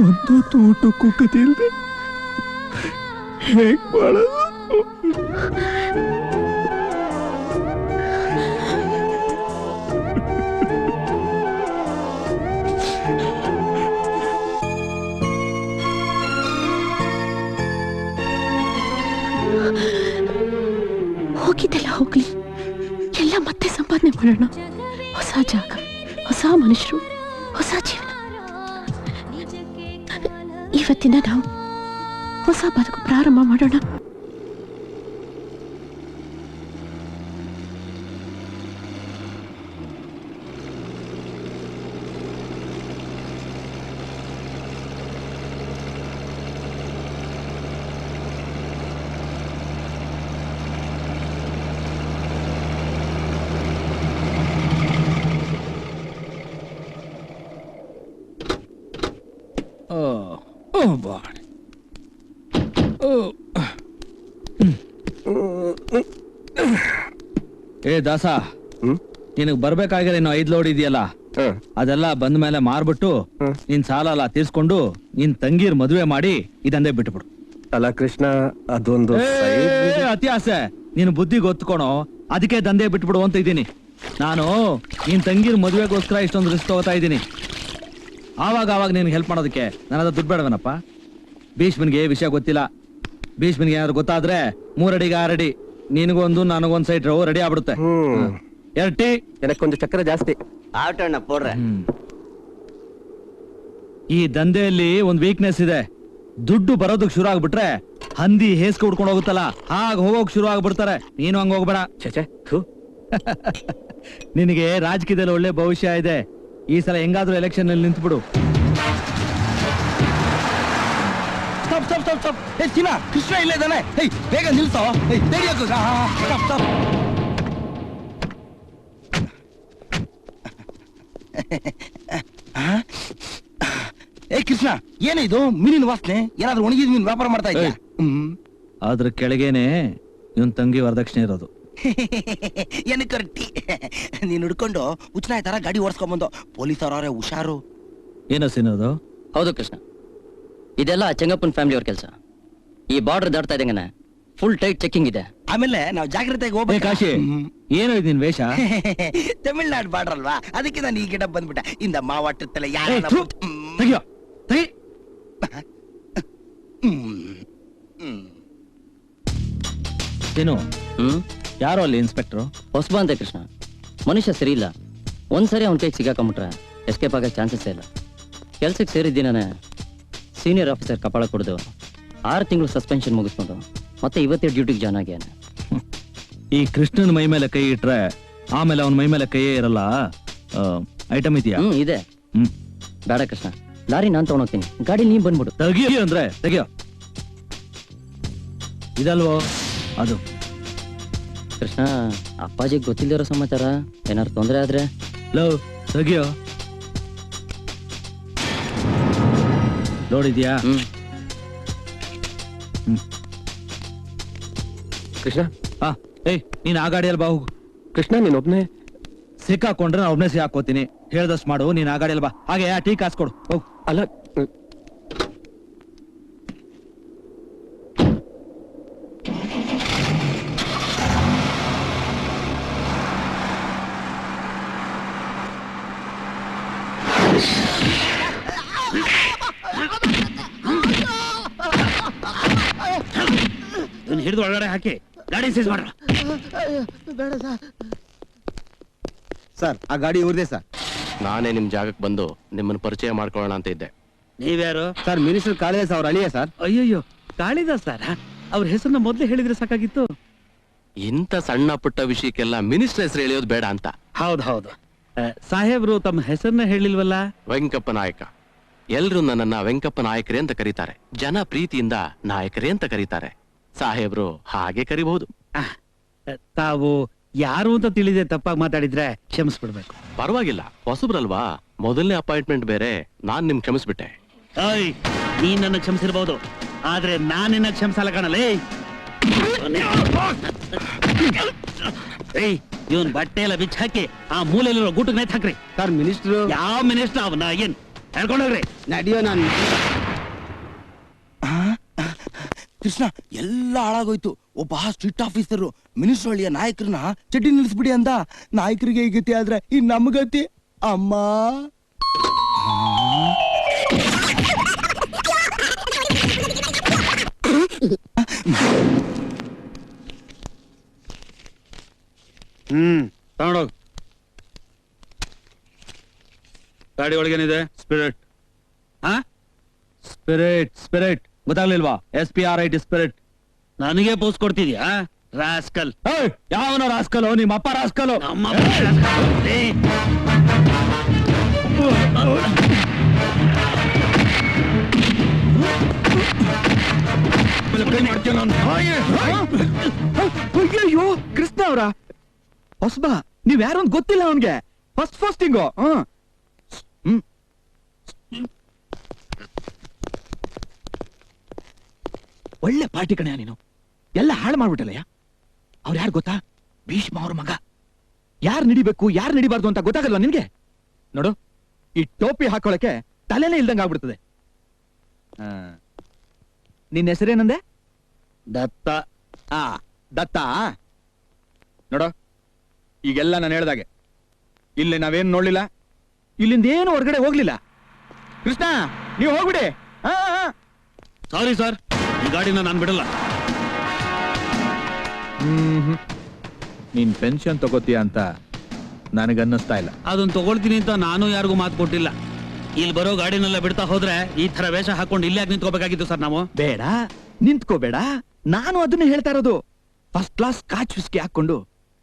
ಒಂದು ತೋಟಕ್ಕೂ ಕದಿಲ್ದೆ ಹೇಗ್ ಮಾಡೋದು? ಹೋಗಿದ್ದೆಲ್ಲ ಹೋಗ್ಲಿ, ಎಲ್ಲ ಮತ್ತೆ ಸಂಪಾದನೆ ಮಾಡೋಣ. ಹೊಸ ಜಾಗ, ಹೊಸ ಮನುಷ್ಯರು, ಹೊಸ ಜೀವನ. ಇವತ್ತಿನ ನಾವು ಹೊಸ ಬದುಕು ಪ್ರಾರಂಭ ಮಾಡೋಣ. ಏ ದಾಸ, ನಿನಗ್ ಬರ್ಬೇಕಾಗಿರೋ ಇನ್ನು 5 ಲೋಡ್ ಇದೆಯಲ್ಲ, ಅದೆಲ್ಲ ಬಂದ ಮೇಲೆ ಮಾರ್ಬಿಟ್ಟು ನಿನ್ ಸಾಲ ಎಲ್ಲ ತೀರ್ಸ್ಕೊಂಡು ನಿನ್ ತಂಗಿರ್ ಮದುವೆ ಮಾಡಿ ಇದಂದೇ ಬಿಟ್ಬಿಡು. ಅಲ್ಲ ಕೃಷ್ಣ, ಅದೊಂದು ಅತಿ ಆಸೆ. ನೀನು ಬುದ್ಧಿ ಗೊತ್ತುಕೊಣೋ, ಅದಕ್ಕೆ ದಂಧೆ ಬಿಟ್ಬಿಡು ಅಂತ ಇದ್ದೀನಿ. ನಾನು ನಿನ್ ತಂಗಿರ್ ಮದುವೆಗೋಸ್ಕರ ಇಷ್ಟೊಂದು ರಿಸ್ಕ್ ತಗೋತಾ ಇದ್ದೀನಿ. ಆವಾಗ ನಿನ್ಗೆ ಹೆಲ್ಪ್ ಮಾಡೋದಕ್ಕೆ ನನ್ನ ಹತ್ರ ದುಡ್ಡು ಬೇಡವೇನಪ್ಪ? ಭೀಷ್ಮನ್ಗೆ ವಿಷಯ ಗೊತ್ತಿಲ್ಲ. ಭೀಷ್ಮನ್ಗೆ ಏನಾದ್ರು ಗೊತ್ತಾದ್ರೆ 3 ಅಡಿಗೆ 6 ಅಡಿ, ನಿನಗೊಂದು ನನಗೊಂದು ಸೈಡ್ ರೆಡಿ ಆಗ್ಬಿಡುತ್ತೆ. 2 ಟೀ, ಎನಕ್ಕೊಂದು ಚಕ್ರ ಜಾಸ್ತಿ ಆಟೋಣ ಪೋಡ್ರೆ. ಈ ದಂಧೆಯಲ್ಲಿ ಒಂದ್ ವೀಕ್ನೆಸ್ ಇದೆ. ದುಡ್ಡು ಬರೋದಕ್ ಶುರು ಆಗ್ಬಿಟ್ರೆ ಹಂದಿ ಹೇಸ್ಕ ಉಡ್ಕೊಂಡು ಹೋಗುತ್ತಲ್ಲ, ಹಾಗ ಹೋಗೋಕ್ ಶುರು ಆಗ್ಬಿಡ್ತಾರೆ. ನೀನು ಹಂಗ ಹೋಗ್ಬೇಡ. ನಿನಗೆ ರಾಜಕೀಯದಲ್ಲಿ ಒಳ್ಳೆ ಭವಿಷ್ಯ ಇದೆ. ಈ ಸಲ ಹೆಂಗಾದ್ರೂ ಎಲೆಕ್ಷನ್ ಅಲ್ಲಿ ನಿಂತ್ಬಿಡು. ಕೃಷ್ಣ ಇಲ್ಲೇ ಇದ್ದಾನೆ. ಬೇಗ ನಿಲ್ಸೋ. ಕೃಷ್ಣ, ಏನಿದು ಮೀನಿನ ವಾಸನೆ? ಏನಾದ್ರೂ ಒಣಗಿದ ಮೀನ್ ವ್ಯಾಪಾರ ಮಾಡ್ತಾ ಇದ್ಯಾ? ಅದ್ರ ಕೆಳಗೇನೆ ಇವನ್ ತಂಗಿ ವರದಕ್ಷಿಣೆ ಇರೋದು. ಏನಕ್ಕೆ ರಟ್ಟಿ? ನೀನ್ ಹುಡ್ಕೊಂಡು ಉಚ್ಚನಾಯ ತರ ಗಾಡಿ ಓಡಿಸ್ಕೊಂಡ್ಬಂದು ಪೊಲೀಸವ್ರವ್ರೆ ಹುಷಾರು. ಏನೋ ಸಿನೋದು? ಹೌದು ಕೃಷ್ಣ, ಇದೆಲ್ಲ ಚೆಂಗಪ್ಪನ್ ಫ್ಯಾಮಿಲಿ ಅವ್ರ ಕೆಲಸ. ಈ ಬಾರ್ಡರ್ ದಾಟ್ತಾ ಇದ್ದಂಗನೆ ಫುಲ್ ಟೈಟ್ ಚೆಕಿಂಗ್ ಇದೆ. ಆಮೇಲೆ ನಾವು ಜಾಗ್ರತೆಗೆ ಹೋಗ್ಬೇಕು. ಕಾಶಿ, ಏನೋ ಇದೀನ್ ವೇಷ? ತಮಿಳ್ನಾಡು ಬಾರ್ಡರ್ ಅಲ್ವಾ, ಅದಕ್ಕೆ ನಾನು ಈ ಗಿಡ ಬಂದ್ಬಿಟ್ಟೆ. ಇಂದ ಮಾವಾಟತ್ತಲ್ಲ ಯಾರ ಯಾರೋ ಅಲ್ಲಿ ಇನ್ಸ್ಪೆಕ್ಟರ್ ಹೊಸಬ ಅಂತೆ ಕೃಷ್ಣ. ಮನುಷ್ಯ ಸರಿ ಇಲ್ಲ. ಒಂದ್ಸರಿ ಅವನ ಕೈಗೆ ಸಿಗಾಕೊಂಬಿಟ್ರೆ ಎಸ್ಕೇಪ್ ಆಗೋ ಚಾನ್ಸಸ್ ಇಲ್ಲ. ಕೆಲ್ಸಕ್ಕೆ ಸೇರಿದ್ದೀನೇ ಸೀನಿಯರ್ ಆಫೀಸರ್ ಕಪಾಳ ಕೊಡ್ದು 6 ತಿಂಗಳು ಸಸ್ಪೆನ್ಷನ್ ಮುಗಿಸ್ಕೊಂಡು ಮತ್ತೆ ಇವತ್ತೇ ಡ್ಯೂಟಿಗೆ ಜಾಯ್ನ್ ಆಗ್ಯಾನ. ಈ ಕೃಷ್ಣನ್ ಮೈ ಮೇಲೆ ಕೈ ಇಟ್ರೆ ಆಮೇಲೆ ಅವನ ಮೈ ಮೇಲೆ ಕೈಯೇ ಇರಲ್ಲ. ಐಟಮ್ ಇದೆಯಾ? ಇದೆ. ಬೇಡ ಕೃಷ್ಣ, ಲಾರಿ ನಾನ್ ತಗೊಂಡೋಗ್ತೀನಿ, ಗಾಡಿ ನೀನ್ ಬಂದ್ಬಿಡು. ತೆಗಿಯೋ ಅಂದ್ರೆ ತೆಗಿಯೋ. ಇದಲ್ವೋ ಅದು? ಕೃಷ್ಣ, ಅಪ್ಪಾಜಿಗೆ ಗೊತ್ತಿಲ್ಲದಿರೋ ಸಮಾಚಾರ. ಏನಾದ್ರು ತೊಂದರೆ ಆದ್ರೆ ಲವ್ ತೆಗಿಯೋ. ನೋಡಿದ್ಯಾ? ಕೃಷ್ಣ, ಏಯ್, ನೀನ್ ಆ ಗಾಡಿಯಲ್ಲಿ ಬಾ ಹೋಗು. ಕೃಷ್ಣ, ನೀನೊಬ್ನೇ ಸಿಕ್ಕಾಕೊಂಡ್ರೆ ನಾನು ಒಬ್ಬನೇ ಹಾಕೋತೀನಿ. ಹೇಳ್ದಷ್ಟು ಮಾಡು, ನೀನ್ ಆ ಗಾಡಿಯಲ್ಲಿ ಬಾ. ಹಾಗೆ ಆ ಟೀ ಕಾಸು ಕೊಡು ಹೋಗ್. ಅಲ್ಲ ಹಿಡಿದು ಒಳಗಡೆ ಹಾಕಿ ಗಾಡಿ ಸೀಸ್ ಮಾಡ್ರ. ಸರ್ ಆ ಗಾಡಿ ಇವ್ರದೇ ಸರ್. ನಾನೇ ನಿಮ್ ಜಾಗಕ್ಕೆ ಬಂದು ನಿಮ್ಮನ್ನ ಪರಿಚಯ ಮಾಡ್ಕೊಳ್ಳೋಣ ಅಂತ ಇದ್ದೆ. ನೀವ್ಯಾರು? ಸರ್ ಮಿನಿಸ್ಟರ್ ಕಾಳಿದಾಸ್ ಅವ್ರ ಅಳಿಯ ಸರ್. ಅಯ್ಯಯ್ಯೋ, ಕಾಳಿದಾಸ್ ಸರ್? ಅವ್ರ ಹೆಸರನ್ನ ಮೊದ್ಲೇ ಹೇಳಿದ್ರೆ ಸಾಕಾಗಿತ್ತು. ಇಂಥ ಸಣ್ಣ ಪುಟ್ಟ ವಿಷಯಕ್ಕೆಲ್ಲ ಮಿನಿಸ್ಟರ್ ಹೆಸರು ಎಳೆಯೋದು ಬೇಡ ಅಂತ. ಹೌದು. ಸಾಹೇಬ್ರು ತಮ್ಮ ಹೆಸರನ್ನ ಹೇಳಿಲ್ವಲ್ಲ? ವೆಂಕಪ್ಪ ನಾಯಕ. ಎಲ್ರು ನನ್ನನ್ನ ವೆಂಕಪ್ಪ ನಾಯಕರೇ ಅಂತ ಕರೀತಾರೆ. ಜನ ಪ್ರೀತಿಯಿಂದ ನಾಯಕರೇ ಅಂತ ಕರೀತಾರೆ. ಸಾಹೇಬ್ರು ಹಾಗೆ ಕರಿಬಹುದು. ತಾವು ಯಾರು ಅಂತ ತಿಳಿದೆ ತಪ್ಪಾಗಿ ಮಾತಾಡಿದ್ರೆ ಕ್ಷಮಿಸ್ಬಿಡ್ಬೇಕು. ಪರವಾಗಿಲ್ಲ, ಹೊಸಬ್ರಲ್ವಾ, ಮೊದಲನೇ ಅಪಾಯಿಂಟ್ಮೆಂಟ್ ಬೇರೆ. ನಾನ್ ನಿಮ್ ಕ್ಷಮಿಸ್ಬಿಟ್ಟೆ. ನೀನ್ ನನ್ನ ಕ್ಷಮಿಸಿರ್ಬಹುದು, ಆದ್ರೆ ನಾನಿನ್ನ ಕ್ಷಮಿಸಲ್ಲ ಕಣಲೇ. ಇವನ್ ಬಟ್ಟೆ ಎಲ್ಲ ಬಿಚ್ಚ ಹಾಕಿ ಆ ಮೂಲೆಯಲ್ಲಿರೋ ಗೂಟಕ್ಕೆ ನೇತ್ ಹಾಕ್ರಿ. ಸರ್ ಮಿನಿಸ್ಟ್ರು ಯಾವ ಮಿನಿಸ್ಟರ್ ಅವನ ಏನ್ ಹೇಳ್ಕೊಂಡೋಗ್ರಿ. ನಡಿಯೋ ನಾನು. ಕೃಷ್ಣ, ಎಲ್ಲ ಹಾಳಾಗೋಯ್ತು. ಒಬ್ಬ ಸ್ಟ್ರಿಕ್ಟ್ ಆಫೀಸರ್ ಮಿನಿಸ್ಟರ್ ಹಳ್ಳಿಯ ನಾಯಕರನ್ನ ಚಡ್ಡಿ ನಿಲ್ಲಿಸ್ಬಿಡಿ ಅಂದ. ನಾಯಕರಿಗೆ ಈ ಗತಿ ಆದ್ರೆ ಈ ನಮ್ಗತಿ ಅಮ್ಮ. ತಗೊಂಡೋಗ್. ಗಾಡಿ ಒಳಗೇನಿದೆ? ಸ್ಪಿರಿಟ್. ಸ್ಪಿರಿಟ್ ಗೊತ್ತಾಗ್ಲಿಲ್ವಾ? SPRIT spirit. ನನಗೆ ಪೋಸ್ ಕೊಡ್ತಿದ್ಯಾ ರಾಸ್ಕಲ್? ಯಾವನೋ ರಾಸ್ಕಲ್? ನಿಮ್ಮ ಅಪ್ಪ ರಾಸ್ಕಲ್. ಅಯ್ಯೋ ಕೃಷ್ಣ ಅವರ ಹೊಸಬ, ನೀವ್ ಯಾರು ಅಂತ ಗೊತ್ತಿಲ್ಲ ಅವನ್ಗೆ. ಫಸ್ಟಿಂಗು. ಒಳ್ಳೆ ಪಾರ್ಟಿ ಕಣಯ್ಯ ನೀನು. ಎಲ್ಲ ಹಾಳು ಮಾಡ್ಬಿಟ್ಟಲ್ಲಯ್ಯ. ಅವ್ರು ಯಾರು ಗೊತ್ತಾ? ಭೀಷ್ಮ ಅವ್ರ ಮಗ. ಯಾರು ನಡಿಬೇಕು ಯಾರು ನಡಿಬಾರ್ದು ಅಂತ ಗೊತ್ತಾಗಲ್ವಾ ನಿನ್ಗೆ? ನೋಡು, ಈ ಟೋಪಿ ಹಾಕೊಳಕ್ಕೆ ತಲೆನೇ ಇಲ್ದಂಗ ಆಗ್ಬಿಡ್ತದೆ. ನಿನ್ನ ಹೆಸರೇನಂದೆ? ದತ್ತ. ದತ್ತ. ನೋಡು, ಈಗೆಲ್ಲ ನಾನು ಹೇಳ್ದಾಗೆ ಇಲ್ಲಿ ನಾವೇನು ನೋಡ್ಲಿಲ್ಲ, ಇಲ್ಲಿಂದ ಏನು ಹೊರಗಡೆ ಹೋಗ್ಲಿಲ್ಲ. ಕೃಷ್ಣ, ನೀವು ಹೋಗ್ಬಿಡಿ. ಸಾರಿ ಸರ್, ಈ ಗಾಡಿನ ನಾನು ಬಿಡಲ್ಲ. ನೀನ್ ಪೆನ್ಷನ್ ತಗೋತೀಯ ಅಂತ ನನಗನ್ನಿಸ್ತಾ ಇಲ್ಲ. ಅದನ್ನ ತಗೊಳ್ತೀನಿ ಅಂತ ನಾನು ಯಾರಿಗೂ ಮಾತು ಕೊಟ್ಟಿಲ್ಲ. ಇಲ್ಲಿ ಬರೋ ಗಾಡಿನೆಲ್ಲ ಬಿಡ್ತಾ ಹೋದ್ರೆ ಈ ತರ ವೇಷ ಹಾಕೊಂಡು ಇಲ್ಲೇ ನಿಂತ್ಕೋಬೇಕಾಗಿತ್ತು ಸರ್ ನಾವು. ಬೇಡ, ನಿಂತ್ಕೋಬೇಡ. ನಾನು ಅದನ್ನ ಹೇಳ್ತಾ ಇರೋದು. ಫಸ್ಟ್ ಕ್ಲಾಸ್ ಕಾಚ್ ವಿಸ್ಕಿ ಹಾಕೊಂಡು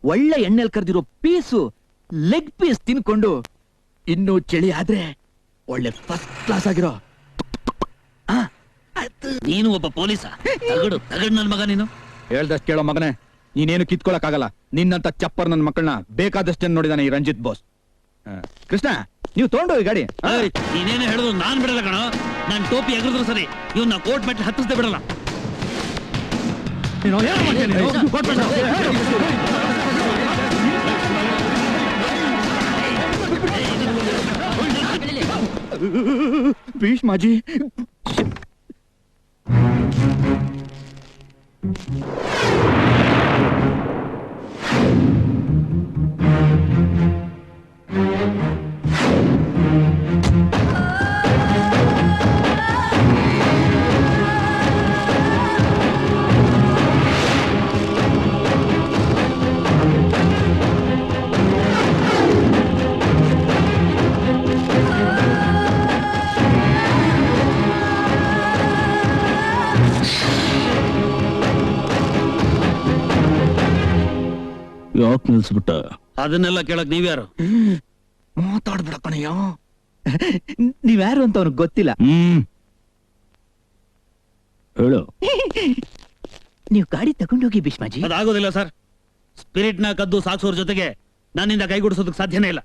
ಒಳ್ಳೆ ಎಣ್ಣೆಲ್ ಕರ್ದಿರೋ ಪೀಸು ಲೆಗ್ ಪೀಸ್ ತಿನ್ಕೊಂಡು ಇನ್ನೂ ಚಳಿ ಆದ್ರೆ ಒಳ್ಳೆ ಫಸ್ಟ್ ಕ್ಲಾಸ್ ಆಗಿರೋ. ನೀನು ಒಬ್ಬ ಪೊಲೀಸ? ತಗಡು ನನ್ ಮಗ ನೀನು. ಹೇಳ್ದಷ್ಟು ಕೇಳೋ ಮಗನೇ, ನೀನೇನು ಕಿತ್ಕೊಳಕ್ಕಾಗಲ್ಲ. ನಿನ್ನಂತ ಚಪ್ಪರ್ ನನ್ನ ಮಕ್ಕಳನ್ನ ಬೇಕಾದಷ್ಟೇನು ನೋಡಿದಾನೆ ಈ ರಂಜಿತ್ ಬೋಸ್. ಕೃಷ್ಣ, ನೀವು ತಗೊಂಡು ಗಾಡಿ. ನೀನೇನು ಹೇಳಿದ್ರು ನಾನ್ ಬಿಡಲ್ಲ ಕಣ. ನಾನ್ ಟೋಪಿ ಎಗರಿದ್ರು ಸರಿ, ಇವನ್ನ ಕೋರ್ಟ್ ಮೆಟ್ಲು ಹತ್ತಿಸದೆ ಬಿಡಲ್ಲ. ಭೀಷ್ಮಾಜಿ, ಯಾಕೆ ನಿಲ್ಸ್ಬಿಟ್ಟ? ಅದನ್ನೆಲ್ಲ ಕೇಳಕ್ ನೀವ್ಯಾರು? ಮಾತಾಡ್ಬಿಡ ಕಣಯ್ಯ. ನೀವ್ಯಾರು ಅಂತ ಅವ್ನಿಗೆ ಗೊತ್ತಿಲ್ಲ. ಹೇಳು. ನೀವು ಗಾಡಿ ತಗೊಂಡೋಗಿ ಭೀಷ್ಮಾಜಿ. ಅದಾಗೋದಿಲ್ಲ ಸರ್. ಸ್ಪಿರಿಟ್ ನ ಕದ್ದು ಸಾಕ್ಸೋರ್ ಜೊತೆಗೆ ನನ್ನಿಂದ ಕೈಗೂಡಿಸೋದಕ್ಕೆ ಸಾಧ್ಯನೇ ಇಲ್ಲ.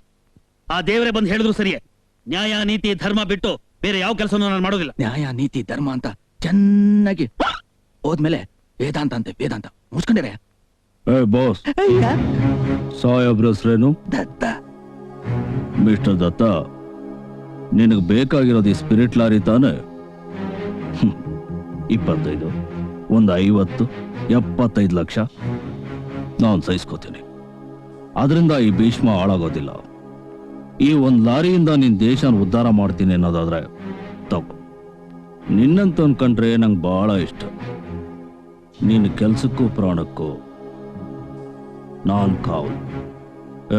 ಆ ದೇವರೇ ಬಂದು ಹೇಳಿದ್ರು ಸರಿಯೇ, ನ್ಯಾಯ ನೀತಿ ಧರ್ಮ ಬಿಟ್ಟು ಬೇರೆ ಯಾವ ಕೆಲಸನೂ ನಾನು ಮಾಡೋದಿಲ್ಲ. ನ್ಯಾಯ ನೀತಿ ಧರ್ಮ ಅಂತ ಚೆನ್ನಾಗಿ ಹೋದ್ಮೇಲೆ ವೇದಾಂತ ಅಂತೆ ವೇದಾಂತ ಮುಚ್ಕೊಂಡಿರ. ಬಾಸ್, ಸಾಹೇಬ್ರ ಹೆಸರೇನು? ದತ್ತ. ಮಿಸ್ಟರ್ ದತ್ತ, ನಿನಗೆ ಬೇಕಾಗಿರೋದು ಈ ಸ್ಪಿರಿಟ್ ಲಾರಿ ತಾನೆ? 25, ಒಂದು 50, 75 ಲಕ್ಷ ನಾನು ಸಹಿಸ್ಕೋತೀನಿ. ಅದರಿಂದ ಈ ಭೀಷ್ಮ ಹಾಳಾಗೋದಿಲ್ಲ. ಈ ಒಂದು ಲಾರಿಯಿಂದ ನಿನ್ ದೇಶನ ಉದ್ಧಾರ ಮಾಡ್ತೀನಿ ಅನ್ನೋದಾದ್ರೆ ತಪ್ಪು. ನಿನ್ನಂತ ಅನ್ಕೊಂಡ್ರೆ ನಂಗೆ ಬಹಳ ಇಷ್ಟ. ನಿನ್ನ ಕೆಲ್ಸಕ್ಕೂ ಪ್ರಾಣಕ್ಕೂ ನಾನ್ ಕಾವಲು.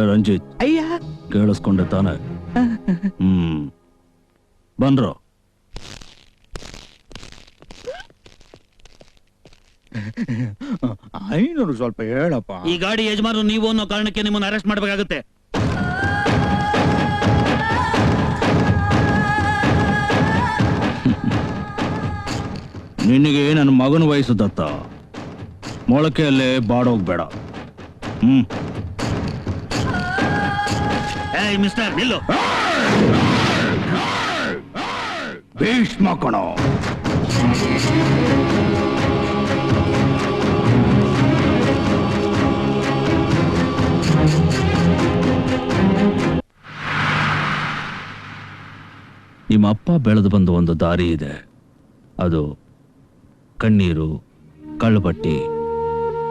ರಂಜಿತ್, ಅಯ್ಯ, ಕೇಳಿಸ್ಕೊಂಡೆ ತಾನೆ? ಬನ್ರೋ. ಐನೂರು ಸ್ವಲ್ಪ ಹೇಳಪ್ಪ. ಈ ಗಾಡಿ ಯಜಮಾನರು ನೀವು ಅನ್ನೋ ಕಾರಣಕ್ಕೆ ನಿಮ್ಮನ್ನು ಅರೆಸ್ಟ್ ಮಾಡಬೇಕಾಗುತ್ತೆ. ನಿನಗೆ ನನ್ನ ಮಗನ ವಯಸ್ಸು ದತ್ತ, ಮೊಳಕೆಯಲ್ಲೇ ಬಾಡೋಗ್ಬೇಡ. ಮಿಸ್ಟರ್ ನಿಲ್ಲು. ಭೀಷ್ಮ ಕಣೋ. ನಿಮ್ಮ ಅಪ್ಪ ಬೆಳೆದು ಬಂದ ಒಂದು ದಾರಿ ಇದೆ. ಅದು ಕಣ್ಣೀರು, ಕಳ್ಳುಬಟ್ಟಿ,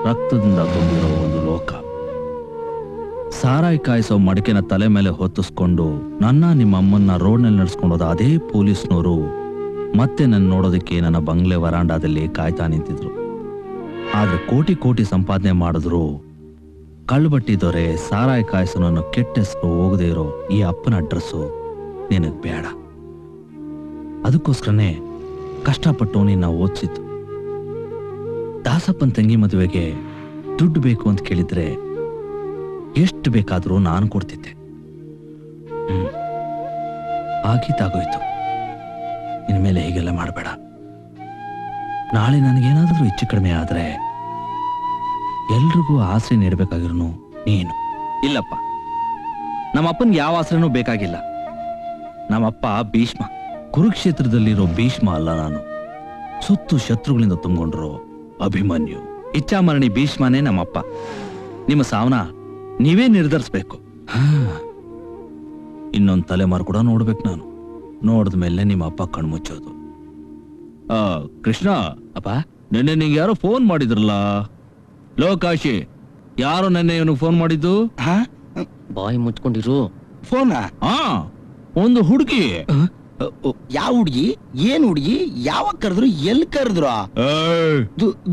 ರಕ್ತದಿಂದ ತುಂಬಿರೋ ಒಂದು ಲೋಕ. ಸಾರಾಯಿ ಕಾಯಿಸೋ ಮಡಿಕೆನ ತಲೆ ಮೇಲೆ ಹೊತ್ತಿಸ್ಕೊಂಡು ನಿಮ್ಮ ಅಮ್ಮನ್ನ ರೋಡ್ನಲ್ಲಿ ನಡ್ಸ್ಕೊಂಡೋದ ಅದೇ ಪೊಲೀಸ್ನವರು ಮತ್ತೆ ನನ್ನ ನೋಡೋದಕ್ಕೆ ನನ್ನ ಬಂಗ್ಲೆ ವರಾಂಡಾದಲ್ಲಿ ಕಾಯ್ತಾ ನಿಂತಿದ್ರು. ಆದ್ರೆ ಕೋಟಿ ಕೋಟಿ ಸಂಪಾದನೆ ಮಾಡಿದ್ರು ಕಳ್ಳುಬಟ್ಟಿ ದೊರೆ, ಸಾರಾಯಿ ಕಾಯಿಸೋನನ್ನು ಕೆಟ್ಟ ಹೆಸರು ಹೋಗದೆ ಇರೋ ಈ ಅಪ್ಪನ ಅಡ್ರೆಸ್ಸು ನಿನಗ್ ಬೇಡ. ಅದಕ್ಕೋಸ್ಕರನೇ ಕಷ್ಟಪಟ್ಟು ನಿನ್ನ ಓದಿಸಿದ್ದು. ದಾಸಪ್ಪನ ತಂಗಿ ಮದುವೆಗೆ ದುಡ್ಡು ಬೇಕು ಅಂತ ಕೇಳಿದ್ರೆ ಎಷ್ಟು ಬೇಕಾದ್ರೂ ನಾನು ಕೊಡ್ತಿದ್ದೆ. ಆಗಿದ್ದಾಗೋಯ್ತು. ಇನ್ಮೇಲೆ ಹೀಗೆಲ್ಲ ಮಾಡಬೇಡ. ನಾಳೆ ನನಗೇನಾದ್ರೂ ಹೆಚ್ಚು ಕಡಿಮೆ ಆದ್ರೆ ಎಲ್ರಿಗೂ ಆಸರೆ ನೀಡಬೇಕಾಗಿರೋನು ನೀನು. ಇಲ್ಲಪ್ಪ, ನಮ್ಮಪ್ಪನ್ಗೆ ಯಾವ ಆಸರೆನೂ ಬೇಕಾಗಿಲ್ಲ. ನಮ್ಮಪ್ಪ ಭೀಷ್ಮ, ಕುರುಕ್ಷೇತ್ರದಲ್ಲಿರೋ ಭೀಷ್ಮ ಅಲ್ಲ ನಾನು. ಸುತ್ತು ಶತ್ರುಗಳಿಂದ ತುಂಬಿಕೊಂಡಿರೋ ಅಭಿಮನ್ಯು, ಇಚ್ಛಾಮರಣಿ ಭೀಷ್ಮನೇ ನಮ್ಮಪ್ಪ. ನಿಮ್ಮ ಸಾವನ ನೀವೇ ನಿರ್ಧರಿಸ್ಬೇಕು. ಇನ್ನೊಂದು ತಲೆಮಾರು ಕೂಡ ನೋಡ್ಬೇಕು ನಾನು. ನೋಡಿದ್ಮೇಲೆ ನಿಮ್ಮ ಅಪ್ಪ ಕಣ್ಮುಚ್ಚೋದು. ಕೃಷ್ಣ ಅಪ್ಪ, ನೆನ್ನೆ ನಿಂಗೆ ಯಾರೋ ಫೋನ್ ಮಾಡಿದ್ರಲ್ಲ? ಲೋಕಾಶಿ, ಯಾರು ನೆನ್ನೆ ಇವನು ಫೋನ್ ಮಾಡಿದ್ದು? ಬಾಯಿ ಮುಚ್ಕೊಂಡಿರು. ಫೋನಾ? ಒಂದು ಹುಡುಗಿ. ಯಾವ ಹುಡುಗಿ? ಏನ್ ಹುಡುಗಿ? ಯಾವಾಗ ಕರೆದ್ರು? ಎಲ್ಲಿ ಕರೆದ್ರು?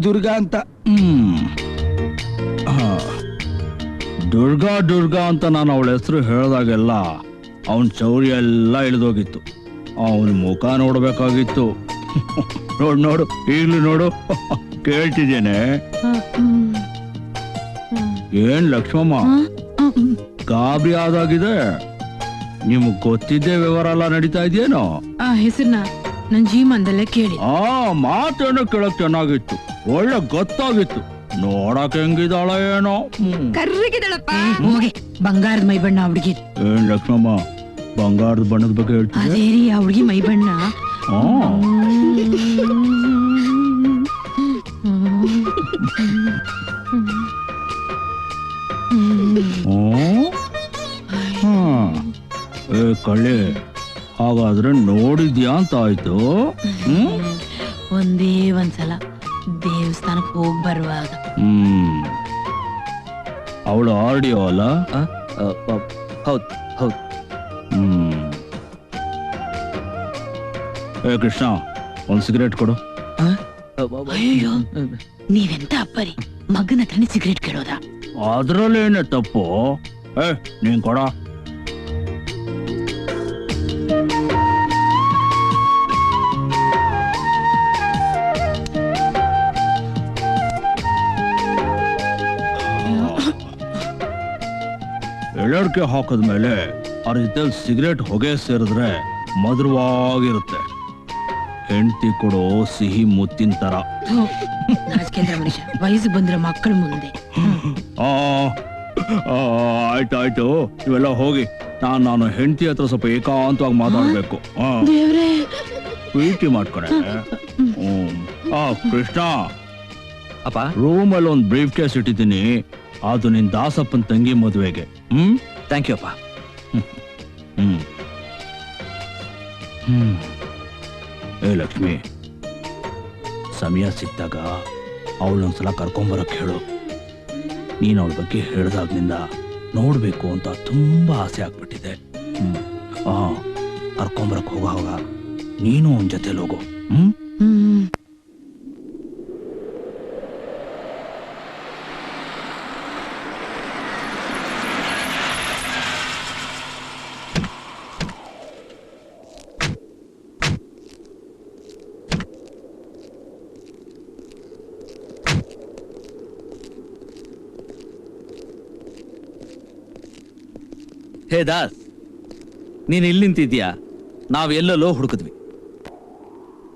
ದುರ್ಗಾ ಅಂತ. ದುರ್ಗಾ ದುರ್ಗಾ ಅಂತ ನಾನು ಅವಳ ಹೆಸರು ಹೇಳಿದಾಗೆಲ್ಲ ಅವನ್ ಚೌರ್ಯ ಎಲ್ಲ ಇಳಿದೋಗಿತ್ತು. ಅವನ ಮುಖ ನೋಡ್ಬೇಕಾಗಿತ್ತು. ನೋಡು ಈಗ್ಲೂ ನೋಡು. ಕೇಳ್ತಿದ್ದೇನೆ. ಏನ್ ಲಕ್ಷ್ಮಮ್ಮ, ಗಾಬರಿ ಆದಾಗಿದೆ? ನಿಮಗ್ ಗೊತ್ತಿದ್ದೇ ವ್ಯವಹಾರ ಎಲ್ಲ ನಡೀತಾ ಇದೆಯೇನೋ? ಆ ಹೆಸರನ್ನ ನನ್ ಜೀವನದಲ್ಲೇ ಕೇಳಿ. ಮಾತೇನೋ ಕೇಳಕ್ ಚೆನ್ನಾಗಿತ್ತು, ಒಳ್ಳೆ ಗೊತ್ತಾಗಿತ್ತು. ನೋಡಕ್ ಹೆಂಗಿದಾಳ ಏನೋ. ಕರ್ರಿಗಿದಳಪ್ಪ. ಹೋಗಿ ಬಂಗಾರದ ಮೈ ಬಣ್ಣ ಹುಡುಗಿ. ಏನ್ ಲಕ್ಷ್ಮಮ್ಮ, ಬಂಗಾರದ ಬಣ್ಣದ ಬಗ್ಗೆ ಹೇಳ್ತೀನಿ. ಅದೇ ರೀ ಆ ಹುಡುಗಿ ಮೈ ಬಣ್ಣ. ಕಳ್ಳಿ, ಹಾಗಾದ್ರೆ ನೋಡಿದ್ಯಾ ಅಂತ ಆಯ್ತು. ಒಂದೇ ಒಂದ್ಸಲ ದೇವಸ್ಥಾನಕ್ಕೆ ಹೋಗಿ ಬರುವಾಗ. ಅವಳು ಆರ್ಡಿಯೋ ಅಲ್ಲ? ಹೌದು ಹೌದು. ಕೃಷ್ಣ, ಒಂದ್ ಸಿಗರೇಟ್ ಕೊಡು. ಅಯ್ಯೋ, ನೀವೆಂತ ಅಪ್ಪರಿ, ಮಗನ ಹತ್ರನೇ ಸಿಗರೇಟ್ ಕೇಳೋದ? ಅದ್ರಲ್ಲೇನೆ ತಪ್ಪು. ನೀನ್ ಕೊಡ. ಎಳಡ್ಕೆ ಹಾಕದ್ಮೇಲೆ ಆ ರೀತಿಯಲ್ಲಿ ಸಿಗರೇಟ್ ಹೊಗೆ ಸೇರಿದ್ರೆ ಮಧುರವಾಗಿರುತ್ತೆ. ಹೆಂಡತಿ ಕೊಡೋ ಸಿಹಿ ಮುತ್ತಿನ ತರ. ನಾಚಿಕೆಂದ್ರ ಮನುಷ್ಯ, ವಯಸ್ಸು ಬಂದಿರೋ ಮಕ್ಕಳ ಮುಂದೆ. ಆಯ್ತಾಯ್ತು, ಇವೆಲ್ಲ ಹೋಗಿ ನಾನು ಹೆಂಡತಿ ಹತ್ರ ಸ್ವಲ್ಪ ಏಕಾಂತವಾಗಿ ಮಾತಾಡ್ಬೇಕು. ಪ್ರೀತಿ ಮಾಡ್ಕೊಳೆ. ಕೃಷ್ಣ ಅಪ್ಪ, ರೂಮಲ್ಲಿ ಒಂದು ಬ್ರೀಫ್ ಕೇಸ್ ಇಟ್ಟಿದ್ದೀನಿ. ಅದು ನಿನ್ ದಾಸಪ್ಪನ ತಂಗಿ ಮದುವೆಗೆ. ಥ್ಯಾಂಕ್ ಯು ಅಪ್ಪ. ಏ ಲಕ್ಷ್ಮಿ, ಸಮಯ ಸಿಕ್ತಾಗ ಅವಳೊಂದ್ಸಲ ಕರ್ಕೊಂಬರಕ್ ಹೇಳು. ನೀನ್ ಅವಳ ಬಗ್ಗೆ ಹೇಳ್ದಾಗ್ನಿಂದ ನೋಡ್ಬೇಕು ಅಂತ ತುಂಬಾ ಆಸೆ ಆಗ್ಬಿಟ್ಟಿದೆ. ಕರ್ಕೊಂಬರಕ್ ಹೋಗ ನೀನು ಅವನ ಜೊತೆಲಿ ಹೋಗು. ಹೇ ದಾಸ್, ನೀನ್ ಇಲ್ಲಿ ನಿಂತಿದ್ಯಾ? ನಾವ್ ಎಲ್ಲೆಲ್ಲೋ ಹುಡುಕಿದ್ವಿ.